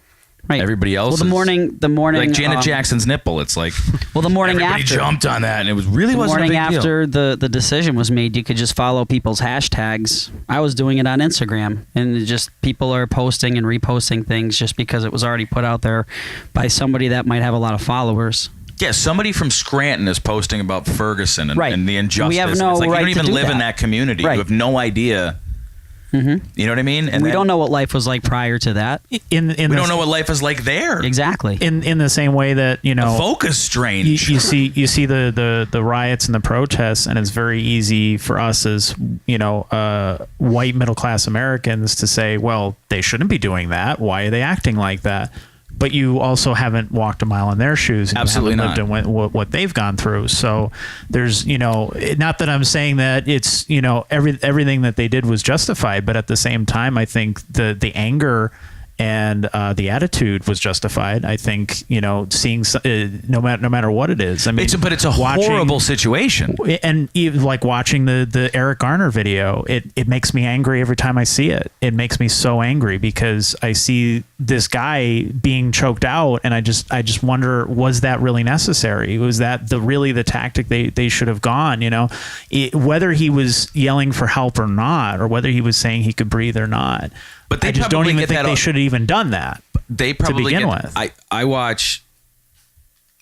[SPEAKER 5] Right.
[SPEAKER 3] Everybody else.
[SPEAKER 5] Well, the morning,
[SPEAKER 3] like Janet Jackson's nipple. It's like,
[SPEAKER 5] well, the morning
[SPEAKER 3] everybody
[SPEAKER 5] after
[SPEAKER 3] jumped on that, and it wasn't a big deal.
[SPEAKER 5] The morning after the decision was made, you could just follow people's hashtags. I was doing it on Instagram, and people are posting and reposting things just because it was already put out there by somebody that might have a lot of followers.
[SPEAKER 3] Yeah, somebody from Scranton is posting about Ferguson and the injustice.
[SPEAKER 5] We have no
[SPEAKER 3] it's like
[SPEAKER 5] right
[SPEAKER 3] you don't even
[SPEAKER 5] to do
[SPEAKER 3] live
[SPEAKER 5] that.
[SPEAKER 3] in that community.
[SPEAKER 5] Right.
[SPEAKER 3] You have no idea.
[SPEAKER 5] Mm-hmm.
[SPEAKER 3] You know what I mean? And
[SPEAKER 5] we don't know what life was like prior to that.
[SPEAKER 3] we don't know what life is like there.
[SPEAKER 5] Exactly.
[SPEAKER 1] In the same way that, you know,
[SPEAKER 3] The folk is strange.
[SPEAKER 1] you see the riots and the protests, and it's very easy for us as, you know, white middle class Americans to say, well, they shouldn't be doing that. Why are they acting like that? But you also haven't walked a mile in their shoes. And
[SPEAKER 3] Absolutely
[SPEAKER 1] you haven't lived in what they've gone through. So there's, you know, not that I'm saying that it's, you know, everything that they did was justified, but at the same time, I think the anger and the attitude was justified. I think, you know, seeing no matter what it is. I mean,
[SPEAKER 3] but it's a horrible situation.
[SPEAKER 1] And even like watching the Eric Garner video, it makes me angry every time I see it. It makes me so angry because I see this guy being choked out, and I just wonder, was that really necessary? Was that really the tactic they should have gone? You know, whether he was yelling for help or not, or whether he was saying he could breathe or not.
[SPEAKER 3] But they
[SPEAKER 1] I just don't
[SPEAKER 3] probably
[SPEAKER 1] even
[SPEAKER 3] get
[SPEAKER 1] think
[SPEAKER 3] that
[SPEAKER 1] they
[SPEAKER 3] on-
[SPEAKER 1] should have even done that.
[SPEAKER 3] They probably
[SPEAKER 1] begin
[SPEAKER 3] get,
[SPEAKER 1] with.
[SPEAKER 3] I watch.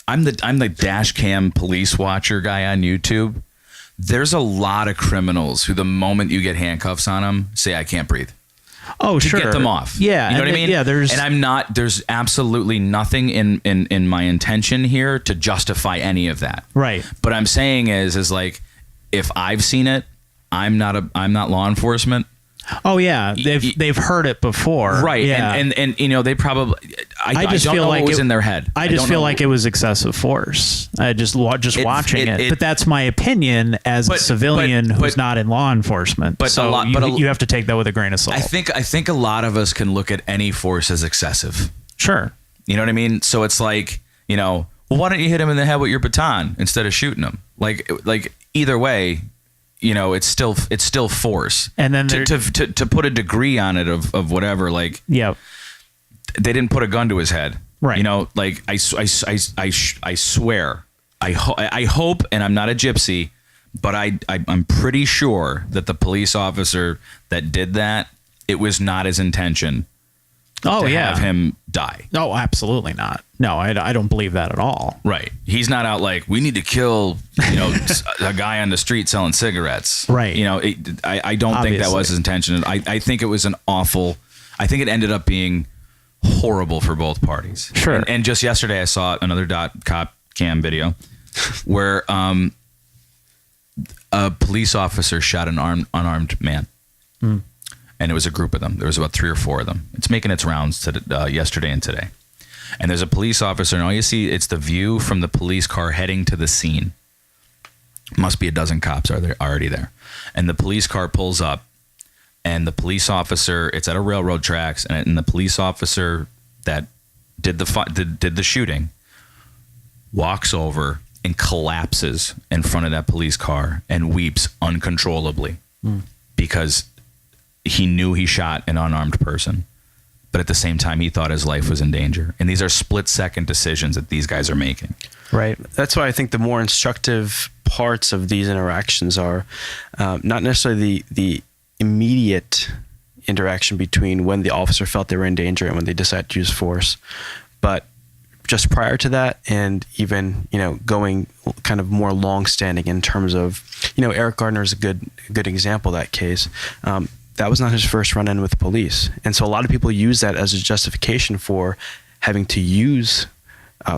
[SPEAKER 3] I'm the dash cam police watcher guy on YouTube. There's a lot of criminals who, the moment you get handcuffs on them, say, I can't breathe.
[SPEAKER 1] Oh,
[SPEAKER 3] To
[SPEAKER 1] sure.
[SPEAKER 3] get them off.
[SPEAKER 1] Yeah.
[SPEAKER 3] You know what I mean?
[SPEAKER 1] Yeah.
[SPEAKER 3] There's absolutely nothing in my intention here to justify any of that.
[SPEAKER 1] Right.
[SPEAKER 3] But I'm saying is like, if I've seen it, I'm not law enforcement.
[SPEAKER 1] Oh yeah, they've heard it before,
[SPEAKER 3] Right?
[SPEAKER 1] Yeah,
[SPEAKER 3] And you know, they probably. I
[SPEAKER 1] just
[SPEAKER 3] don't
[SPEAKER 1] feel
[SPEAKER 3] know
[SPEAKER 1] like
[SPEAKER 3] what was
[SPEAKER 1] it-
[SPEAKER 3] in their head.
[SPEAKER 1] I just
[SPEAKER 3] don't
[SPEAKER 1] feel
[SPEAKER 3] know.
[SPEAKER 1] like it was excessive force. Just watching it, but that's my opinion as a
[SPEAKER 3] But-
[SPEAKER 1] civilian
[SPEAKER 3] but-
[SPEAKER 1] who's not in law enforcement.
[SPEAKER 3] but
[SPEAKER 1] so
[SPEAKER 3] a lot-
[SPEAKER 1] you,
[SPEAKER 3] but a-
[SPEAKER 1] you have to take that with a grain of salt.
[SPEAKER 3] I think a lot of us can look at any force as excessive.
[SPEAKER 1] Sure.
[SPEAKER 3] You know what I mean? So it's like, you know, well, why don't you hit him in the head with your baton instead of shooting him? Like either way, you know, it's still force.
[SPEAKER 1] And then
[SPEAKER 3] to put a degree on it of whatever, like,
[SPEAKER 1] Yeah.
[SPEAKER 3] they didn't put a gun to his head.
[SPEAKER 1] Right.
[SPEAKER 3] You know, like I swear, I hope, and I'm not a gypsy, but I'm pretty sure that the police officer that did that, it was not his intention
[SPEAKER 1] Oh
[SPEAKER 3] to
[SPEAKER 1] yeah.
[SPEAKER 3] have him die.
[SPEAKER 1] No, absolutely not. No, I don't believe that at all.
[SPEAKER 3] Right. He's not out like, we need to kill, you know, a guy on the street selling cigarettes.
[SPEAKER 1] Right.
[SPEAKER 3] You know, I don't think that was his intention. I think it was I think it ended up being horrible for both parties.
[SPEAKER 1] Sure.
[SPEAKER 3] And just yesterday I saw another cop cam video where a police officer shot an unarmed man.
[SPEAKER 1] Mm.
[SPEAKER 3] And it was a group of them. There was about 3 or 4 of them. It's making its rounds to yesterday and today. And there's a police officer, and all you see, it's the view from the police car heading to the scene. Must be a dozen cops already there. And the police car pulls up, and the police officer, it's at a railroad tracks, and the police officer that did the shooting walks over and collapses in front of that police car and weeps uncontrollably because he knew he shot an unarmed person, but at the same time, he thought his life was in danger. And these are split-second decisions that these guys are making.
[SPEAKER 1] Right.
[SPEAKER 2] That's why I think the more instructive parts of these interactions are not necessarily the immediate interaction between when the officer felt they were in danger and when they decided to use force, but just prior to that, and even, you know, going kind of more long-standing in terms of, you know, Eric Garner is a good example of that case. That was not his first run-in with the police. And so a lot of people use that as a justification for having to use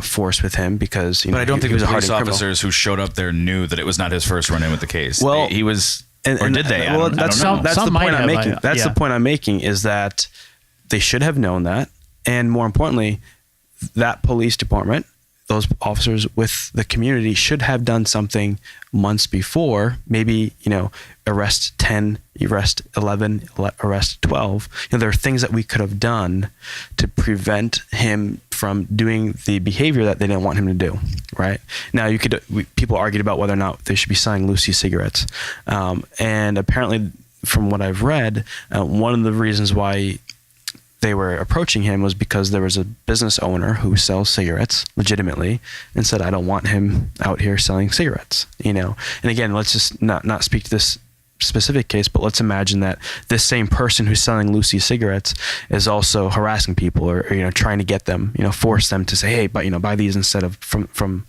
[SPEAKER 2] force with him because, you know,
[SPEAKER 3] But I don't think
[SPEAKER 2] he was
[SPEAKER 3] the
[SPEAKER 2] a
[SPEAKER 3] police
[SPEAKER 2] hardened criminal.
[SPEAKER 3] officers who showed up there knew that it was not his first run-in with the case.
[SPEAKER 2] Well,
[SPEAKER 3] he was, or did they?
[SPEAKER 2] Well,
[SPEAKER 3] I don't know.
[SPEAKER 2] that's the
[SPEAKER 1] Some might
[SPEAKER 2] point I'm
[SPEAKER 1] have,
[SPEAKER 2] making. That's
[SPEAKER 1] yeah.
[SPEAKER 2] the point I'm making is that they should have known that. And more importantly, that police department, those officers with the community should have done something months before, maybe, you know, arrest 10, arrest 11, arrest 12. You know, there are things that we could have done to prevent him from doing the behavior that they didn't want him to do, right? Now, people argued about whether or not they should be selling Lucy cigarettes. And apparently, from what I've read, one of the reasons why they were approaching him was because there was a business owner who sells cigarettes legitimately and said, I don't want him out here selling cigarettes, you know? And again, let's just not speak to this specific case, but let's imagine that this same person who's selling Lucy cigarettes is also harassing people or you know, trying to get them, you know, force them to say, hey, but, you know, buy these instead of from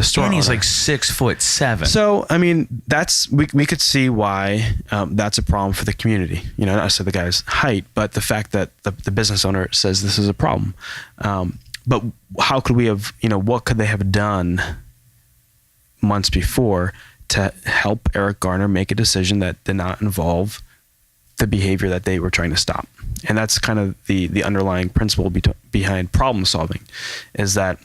[SPEAKER 2] store
[SPEAKER 3] And he's
[SPEAKER 2] owner.
[SPEAKER 3] like 6'7".
[SPEAKER 2] So, I mean, we could see why that's a problem for the community. You know, not necessarily the guy's height, but the fact that the business owner says this is a problem. But how could we have, what could they have done months before to help Eric Garner make a decision that did not involve the behavior that they were trying to stop? And that's kind of the underlying principle behind problem solving, is that,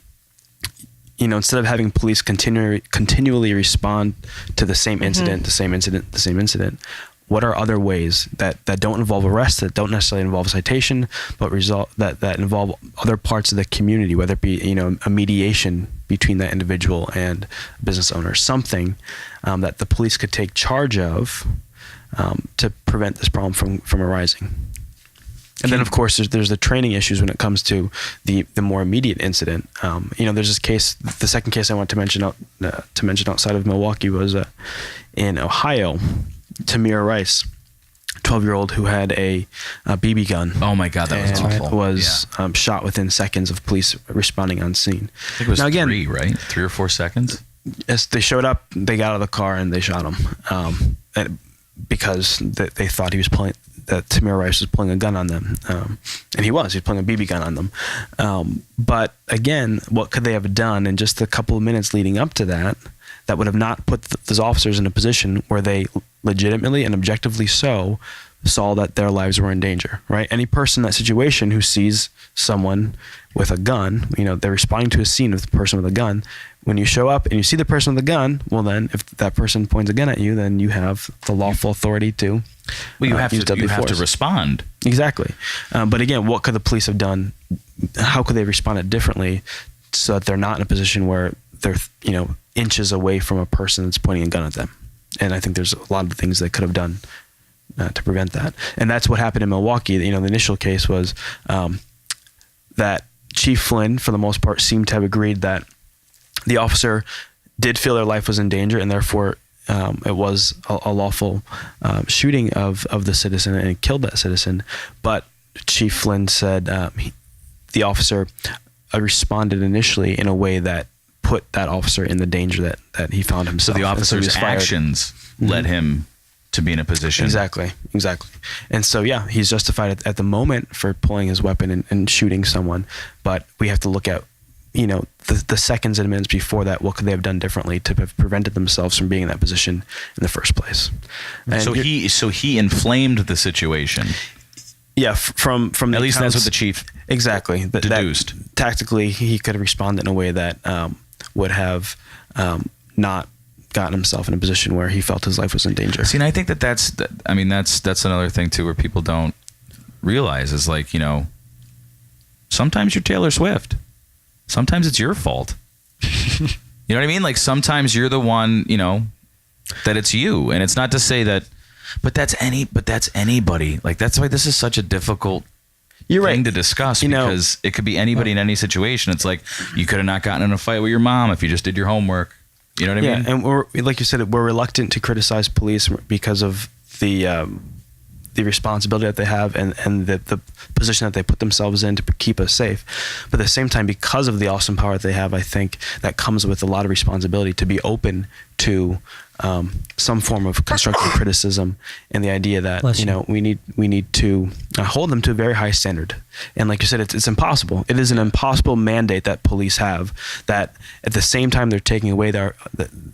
[SPEAKER 2] instead of having police continually respond to the same incident, the same incident, what are other ways that don't involve arrest, that don't necessarily involve citation, but that involve other parts of the community, whether it be, a mediation between that individual and business owner, something that the police could take charge of to prevent this problem from arising. And then, of course, there's the training issues when it comes to the more immediate incident. There's this case. The second case I want to mention outside of Milwaukee was in Ohio. Tamir Rice, 12-year-old who had a BB gun.
[SPEAKER 3] Oh my God, that was awful.
[SPEAKER 2] Was shot within seconds of police responding on scene.
[SPEAKER 3] I think it was 3 or 4 seconds.
[SPEAKER 2] As they showed up, they got out of the car and they shot him because they thought that Tamir Rice was pulling a gun on them. And he was pulling a BB gun on them. But again, what could they have done in just a couple of minutes leading up to that would have not put those officers in a position where they legitimately and objectively saw that their lives were in danger, right? Any person in that situation who sees someone with a gun, they're responding to a scene with a person with a gun. When you show up and you see the person with a gun, well then, if that person points a gun at you, then you have the lawful authority to
[SPEAKER 3] you have
[SPEAKER 2] use deadly
[SPEAKER 3] to
[SPEAKER 2] force.
[SPEAKER 3] respond.
[SPEAKER 2] Exactly. But again, what could the police have done? How could they respond differently so that they're not in a position where they're, inches away from a person that's pointing a gun at them? And I think there's a lot of things they could have done to prevent that. And that's what happened in Milwaukee. The initial case was that Chief Flynn, for the most part, seemed to have agreed that the officer did feel their life was in danger, and therefore it was a lawful shooting of the citizen, and it killed that citizen. But Chief Flynn said the officer responded initially in a way that put that officer in the danger that he found himself.
[SPEAKER 3] So the officer's actions led him to be in a position.
[SPEAKER 2] Exactly. And so, he's justified at the moment for pulling his weapon and shooting someone. But we have to look at, the seconds and minutes before that. What could they have done differently to have prevented themselves from being in that position in the first place? And
[SPEAKER 3] so he inflamed the situation.
[SPEAKER 2] Yeah, from
[SPEAKER 3] at least that's what the chief
[SPEAKER 2] exactly
[SPEAKER 3] deduced.
[SPEAKER 2] That tactically, he could have responded in a way that would have not gotten himself in a position where he felt his life was in danger.
[SPEAKER 3] See, and I think that's another thing too, where people don't realize is like, sometimes you're Taylor Swift. Sometimes it's your fault. You know what I mean? Like sometimes you're the one, that it's you. And it's not to say that, but that's anybody. Like that's why this is such a difficult thing to discuss, because it could be anybody in any situation. It's like you could have not gotten in a fight with your mom if you just did your homework. You know what I mean?
[SPEAKER 2] And we're, like you said, we're reluctant to criticize police because of the responsibility that they have and the position that they put themselves in to keep us safe. But at the same time, because of the awesome power that they have, I think that comes with a lot of responsibility to be open to some form of constructive criticism, and the idea that we need to hold them to a very high standard. And like you said, it's impossible. It is an impossible mandate that police have, that at the same time they're taking away the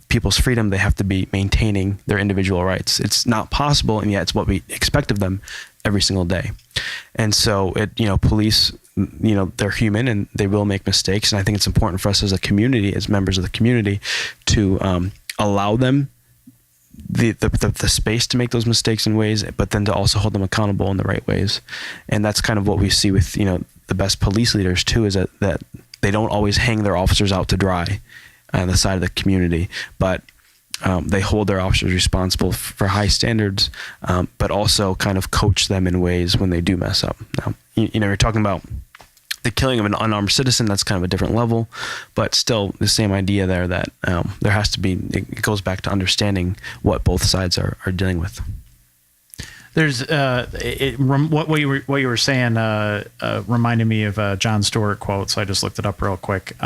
[SPEAKER 2] people's freedom, they have to be maintaining their individual rights. It's not possible, and yet it's what we expect of them every single day. And so police, they're human and they will make mistakes. And I think it's important for us as a community, as members of the community, to allow them the space to make those mistakes in ways, but then to also hold them accountable in the right ways. And that's kind of what we see with the best police leaders too, is that they don't always hang their officers out to dry on the side of the community, but they hold their officers responsible for high standards, but also kind of coach them in ways when they do mess up. Now, you're talking about the killing of an unarmed citizen. That's kind of a different level, but still the same idea there, that there has to be, it goes back to understanding what both sides are dealing with.
[SPEAKER 1] There's what you were saying reminded me of a Jon Stewart quote, so I just looked it up real quick.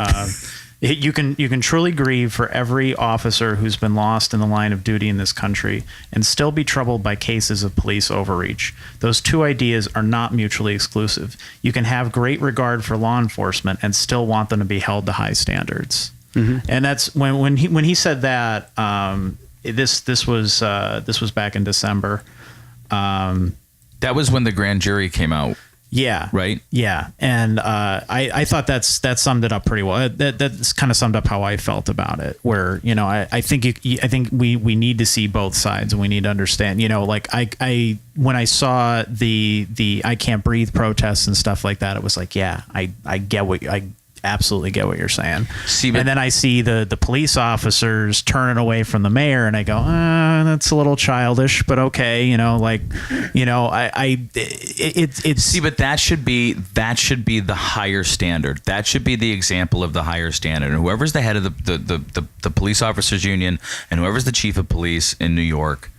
[SPEAKER 1] You can truly grieve for every officer who's been lost in the line of duty in this country and still be troubled by cases of police overreach. Those two ideas are not mutually exclusive. You can have great regard for law enforcement and still want them to be held to high standards. Mm-hmm. And that's when he said that. This was back in December.
[SPEAKER 3] That was when the grand jury came out.
[SPEAKER 1] Yeah.
[SPEAKER 3] Right.
[SPEAKER 1] Yeah. And I thought that summed it up pretty well. That's kind of summed up how I felt about it. Where I think we need to see both sides, and we need to understand. Like I when I saw the I Can't Breathe protests and stuff like that, it was like, yeah, I get what I absolutely get what you're saying. And then I see the police officers turning away from the mayor, and I go, that's a little childish, but okay,
[SPEAKER 3] but that should be the higher standard. That should be the example of the higher standard. And whoever's the head of the police officers union, and whoever's the chief of police in New York,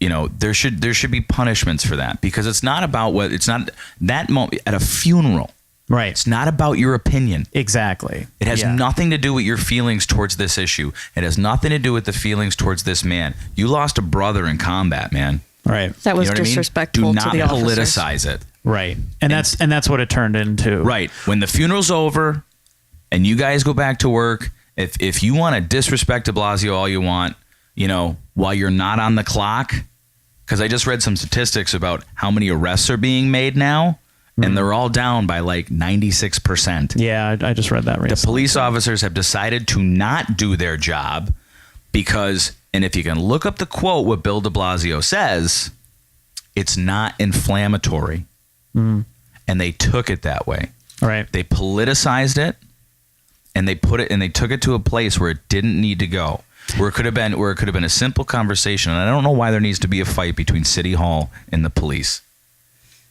[SPEAKER 3] there should be punishments for that, because it's not about it's not that moment at a funeral.
[SPEAKER 1] Right.
[SPEAKER 3] It's not about your opinion.
[SPEAKER 1] Exactly.
[SPEAKER 3] It has nothing to do with your feelings towards this issue. It has nothing to do with the feelings towards this man. You lost a brother in combat, man.
[SPEAKER 1] Right.
[SPEAKER 4] That was disrespectful to the officers.
[SPEAKER 3] Do not politicize it.
[SPEAKER 1] Right. And that's what it turned into.
[SPEAKER 3] Right. When the funeral's over and you guys go back to work, if you want to disrespect de Blasio all you want, while you're not on the clock, because I just read some statistics about how many arrests are being made now. And they're all down by like 96%.
[SPEAKER 1] Yeah, I just read that recently.
[SPEAKER 3] The police officers have decided to not do their job because, and if you can look up the quote, what Bill de Blasio says, it's not inflammatory. And they took it that way.
[SPEAKER 1] Right.
[SPEAKER 3] They politicized it, and they took it to a place where it didn't need to go. Where it could have been a simple conversation. And I don't know why there needs to be a fight between City Hall and the police.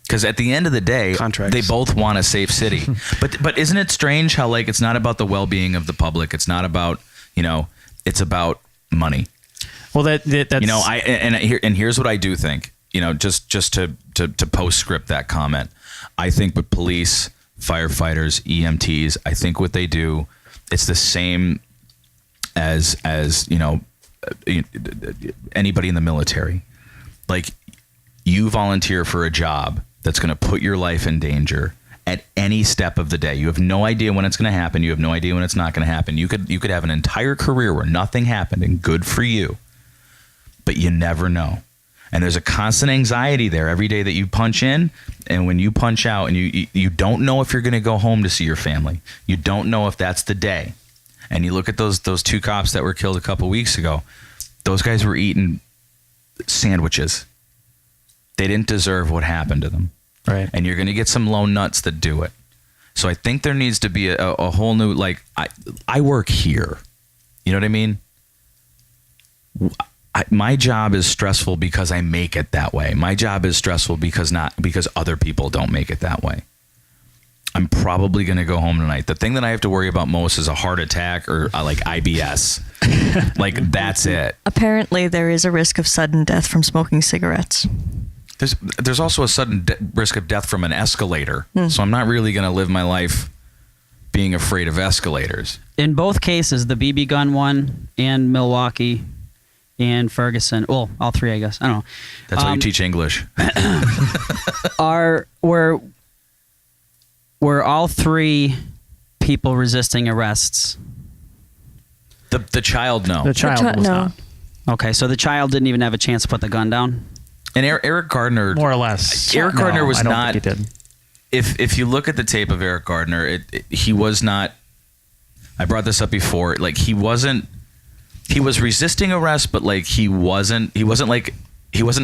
[SPEAKER 3] Because at the end of the day, they both want a safe city. But isn't it strange how it's not about the well-being of the public? It's not about, it's about money.
[SPEAKER 1] Well, that's
[SPEAKER 3] here's what I do think. Just to postscript that comment, I think with police, firefighters, EMTs, I think what they do, it's the same as anybody in the military. Like, you volunteer for a job that's going to put your life in danger at any step of the day. You have no idea when it's going to happen. You have no idea when it's not going to happen. You could have an entire career where nothing happened, and good for you, but you never know. And there's a constant anxiety there every day that you punch in, and when you punch out, and you don't know if you're going to go home to see your family. You don't know if that's the day. And you look at those two cops that were killed a couple weeks ago. Those guys were eating sandwiches. They didn't deserve what happened to them.
[SPEAKER 1] Right. And
[SPEAKER 3] you're going to get some lone nuts that do it. So I think there needs to be a whole new, I work here. You know what I mean? My job is stressful because I make it that way. My job is stressful because other people don't make it that way. I'm probably going to go home tonight. The thing that I have to worry about most is a heart attack or IBS. That's it.
[SPEAKER 4] Apparently, there is a risk of sudden death from smoking cigarettes.
[SPEAKER 3] There's also a sudden risk of death from an escalator. So I'm not really going to live my life being afraid of escalators.
[SPEAKER 5] In both cases, the BB gun one and Milwaukee and Ferguson, well, all three, I guess. I don't know.
[SPEAKER 3] That's why you teach English.
[SPEAKER 5] were all three people resisting arrests?
[SPEAKER 3] The child, no.
[SPEAKER 1] The child was not.
[SPEAKER 5] Okay, so the child didn't even have a chance to put the gun down?
[SPEAKER 3] And Eric Gardner,
[SPEAKER 1] more or less.
[SPEAKER 3] Eric Gardner was not.
[SPEAKER 1] Think he did.
[SPEAKER 3] If you look at the tape of Eric Gardner, he was not. I brought this up before. He wasn't. He was resisting arrest, but he wasn't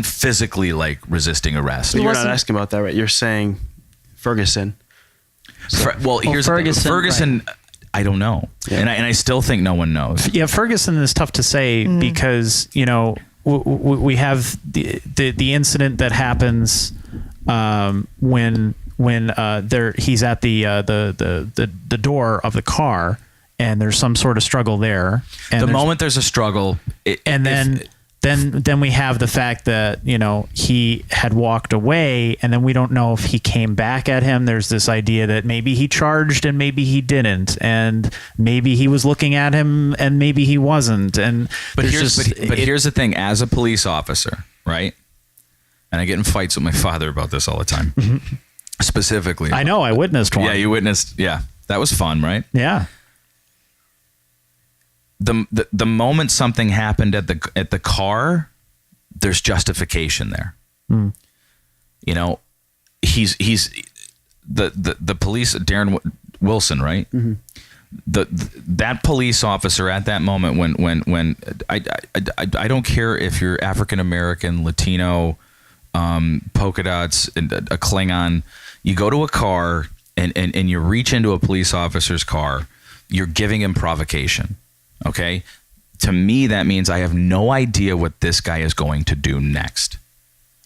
[SPEAKER 3] physically resisting arrest.
[SPEAKER 2] But you're not asking about that, right? You're saying Ferguson.
[SPEAKER 3] Ferguson. Right. I don't know, and I still think no one knows.
[SPEAKER 1] Yeah, Ferguson is tough to say because we have the incident that happens when he's at the door of the car, and there's some sort of struggle there. And
[SPEAKER 3] the moment there's a struggle,
[SPEAKER 1] then we have the fact that, he had walked away, and then we don't know if he came back at him. There's this idea that maybe he charged and maybe he didn't, and maybe he was looking at him and maybe he wasn't.
[SPEAKER 3] But here's the thing: as a police officer, right? And I get in fights with my father about this all the time. Specifically,
[SPEAKER 1] I know I witnessed one.
[SPEAKER 3] Yeah, you witnessed. Yeah, that was fun, right?
[SPEAKER 1] Yeah.
[SPEAKER 3] The moment something happened at the car, there's justification there. He's the police, Darren Wilson, right? Mm-hmm. That police officer at that moment when I don't care if you're African American, Latino, polka dots, a Klingon, you go to a car and you reach into a police officer's car, you're giving him provocation. Okay. To me, that means I have no idea what this guy is going to do next.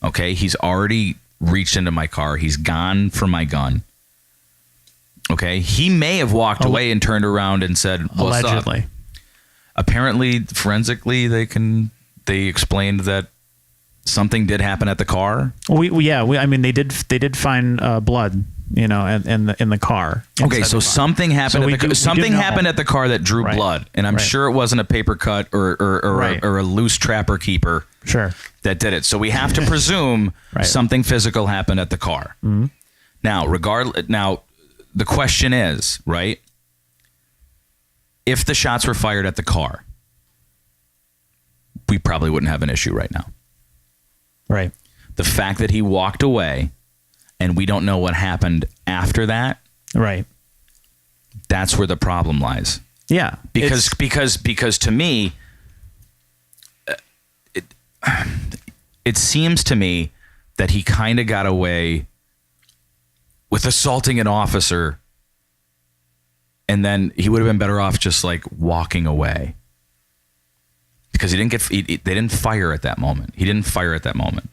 [SPEAKER 3] Okay. He's already reached into my car. He's gone for my gun. Okay. He may have walked away and turned around and said, "What's
[SPEAKER 1] allegedly
[SPEAKER 3] up?" Apparently, forensically, they explained that something did happen at the car.
[SPEAKER 1] They did find blood, in the car.
[SPEAKER 3] Okay, so something happened. Happened at the car that drew blood, and I'm sure it wasn't a paper cut or a loose trapper keeper.
[SPEAKER 1] Sure.
[SPEAKER 3] That did it. So we have to presume something physical happened at the car. Mm-hmm. Now, the question is, right? If the shots were fired at the car, we probably wouldn't have an issue right now.
[SPEAKER 1] Right.
[SPEAKER 3] The fact that he walked away and we don't know what happened after that. Right. That's where the problem lies.
[SPEAKER 1] Yeah.
[SPEAKER 3] Because to me, it seems to me that he kind of got away with assaulting an officer, and then he would have been better off just like walking away. Because they didn't fire at that moment. He didn't fire at that moment.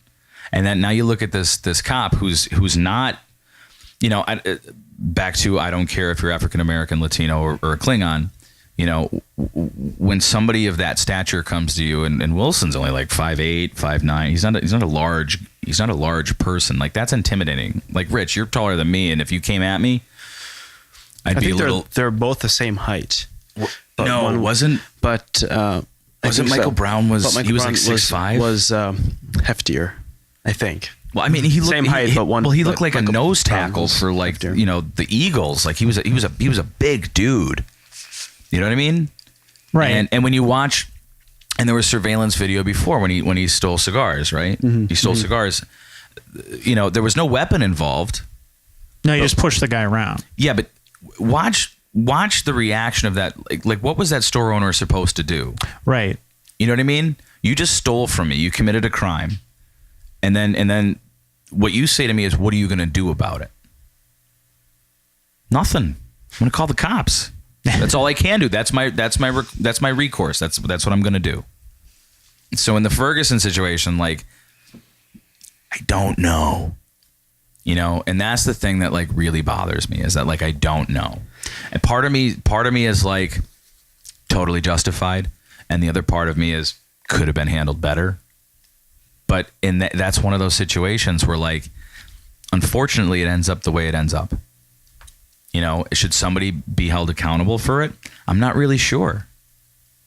[SPEAKER 3] And then now you look at this cop who's not, back to, I don't care if you're African American, Latino, or a Klingon. When somebody of that stature comes to you, and Wilson's only like 5'8", 5'9", he's not a large person. Like, that's intimidating. Like, Rich, you're taller than me, and if you came at me, I think
[SPEAKER 2] they're both the same height.
[SPEAKER 3] But no, it wasn't.
[SPEAKER 2] But
[SPEAKER 3] wasn't Michael Brown he was like 6'5"?
[SPEAKER 2] Was heftier, I think.
[SPEAKER 3] Well, I mean, he looked
[SPEAKER 2] same height, but one.
[SPEAKER 3] Well, he looked like
[SPEAKER 2] Michael
[SPEAKER 3] a nose tackle for like heftier. The Eagles. Like he was a big dude. You know what I mean?
[SPEAKER 1] Right.
[SPEAKER 3] And when you watch, and there was surveillance video before when he stole cigars, right? Mm-hmm. He stole cigars. There was no weapon involved.
[SPEAKER 1] No, you just pushed the guy around.
[SPEAKER 3] Yeah, but watch the reaction of that. Like what was that store owner supposed to do?
[SPEAKER 1] Right.
[SPEAKER 3] You know what I mean? You just stole from me. You committed a crime. And then what you say to me is, what are you going to do about it? Nothing. I'm going to call the cops. That's all I can do. That's my recourse. That's what I'm going to do. So in the Ferguson situation, like, I don't know, and that's the thing that like really bothers me, is that like, I don't know. And part of me is like totally justified. And the other part of me is could have been handled better. But that's one of those situations where, like, unfortunately, it ends up the way it ends up. Should somebody be held accountable for it? I'm not really sure,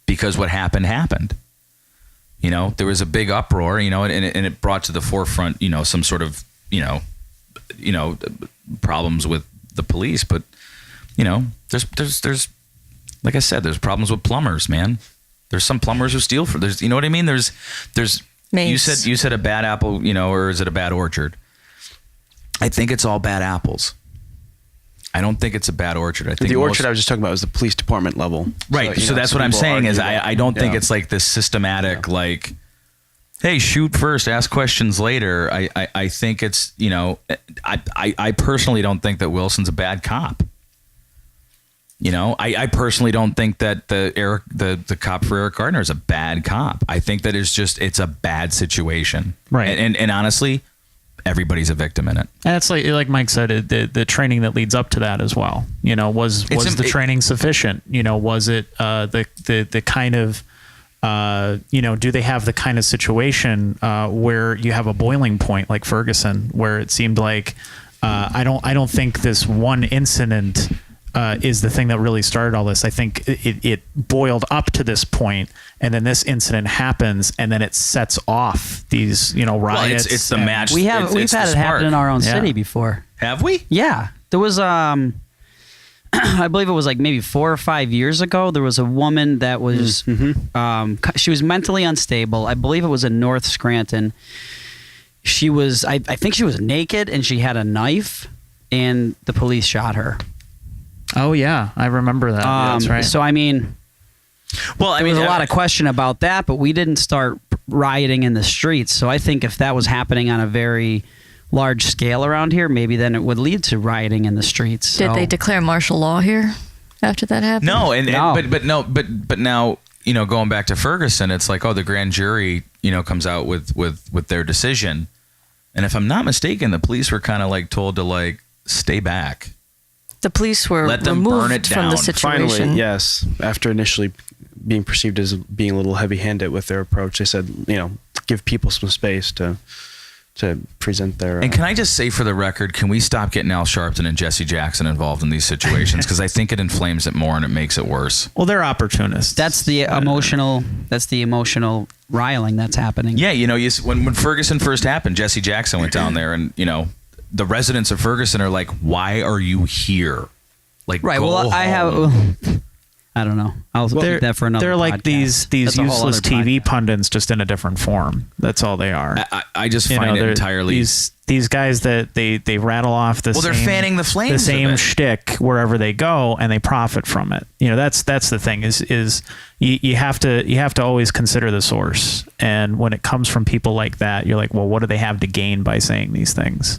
[SPEAKER 3] because what happened. There was a big uproar, and it brought to the forefront, some sort of, problems with the police. But, there's like I said, there's problems with plumbers, man. There's some plumbers who steal there's, you know what I mean? There's. Mace. You said a bad apple, or is it a bad orchard? I think it's all bad apples. I don't think it's a bad orchard. I think
[SPEAKER 2] the orchard I was just talking about was the police department level.
[SPEAKER 3] Right. So that's what I'm saying is I don't think it's like this systematic, like, hey, shoot first, ask questions later. I think it's, I personally don't think that Wilson's a bad cop. I personally don't think that the cop for Eric Gardner is a bad cop. I think that it's a bad situation.
[SPEAKER 1] Right.
[SPEAKER 3] And honestly, everybody's a victim in it.
[SPEAKER 1] And it's like Mike said, the training that leads up to that as well. Was the training sufficient? Was it the kind of do they have the kind of situation where you have a boiling point like Ferguson, where it seemed like I don't think this one incident is the thing that really started all this. I think it boiled up to this point, and then this incident happens, and then it sets off these riots.
[SPEAKER 3] Well, it's the match.
[SPEAKER 5] We've had it happen in our own city
[SPEAKER 1] Yeah.
[SPEAKER 5] before.
[SPEAKER 3] Have we?
[SPEAKER 5] Yeah, there was I believe it was like maybe 4 or 5 years ago. There was a woman that was she was mentally unstable. I believe it was in North Scranton. She was I think she was naked, and she had a knife, and the police shot her.
[SPEAKER 1] Oh yeah, I remember that. That's right.
[SPEAKER 5] So I mean,
[SPEAKER 3] Well,
[SPEAKER 5] there was a lot of question about that, but we didn't start rioting in the streets. So I think if that was happening on a very large scale around here, maybe then it would lead to rioting in the streets.
[SPEAKER 4] Did they declare martial law here after that happened?
[SPEAKER 3] No,
[SPEAKER 5] No.
[SPEAKER 3] but now going back to Ferguson, it's like, oh, the grand jury comes out with their decision, and if I'm not mistaken, the police were kind of like told to like stay back.
[SPEAKER 4] The police were
[SPEAKER 3] Let them
[SPEAKER 4] removed
[SPEAKER 3] burn it
[SPEAKER 4] from the
[SPEAKER 3] down.
[SPEAKER 4] situation.
[SPEAKER 2] Finally, yes. After initially being perceived as being a little heavy-handed with their approach, they said, give people some space to present their.
[SPEAKER 3] And can I just say for the record, can we stop getting Al Sharpton and Jesse Jackson involved in these situations? Because I think it inflames it more and it makes it worse.
[SPEAKER 1] Well, they're opportunists.
[SPEAKER 5] That's the emotional riling that's happening.
[SPEAKER 3] Yeah, when Ferguson first happened, Jesse Jackson went down there, and the residents of Ferguson are like, "Why are you here?" Like,
[SPEAKER 5] Right.
[SPEAKER 3] go
[SPEAKER 5] Well,
[SPEAKER 3] home.
[SPEAKER 5] I don't know. I'll keep that for another.
[SPEAKER 1] They're like
[SPEAKER 5] podcast.
[SPEAKER 1] these
[SPEAKER 5] That's a whole
[SPEAKER 1] useless
[SPEAKER 5] other
[SPEAKER 1] TV
[SPEAKER 5] podcast.
[SPEAKER 1] pundits, just in a different form. That's all they are.
[SPEAKER 3] I just find it
[SPEAKER 1] they're
[SPEAKER 3] entirely.
[SPEAKER 1] these guys that they rattle off the
[SPEAKER 3] Well, they're fanning the flames
[SPEAKER 1] the
[SPEAKER 3] of
[SPEAKER 1] same
[SPEAKER 3] it.
[SPEAKER 1] shtick wherever they go, and they profit from it. That's the thing is you have to always consider the source, and when it comes from people like that, you're like, well, what do they have to gain by saying these things?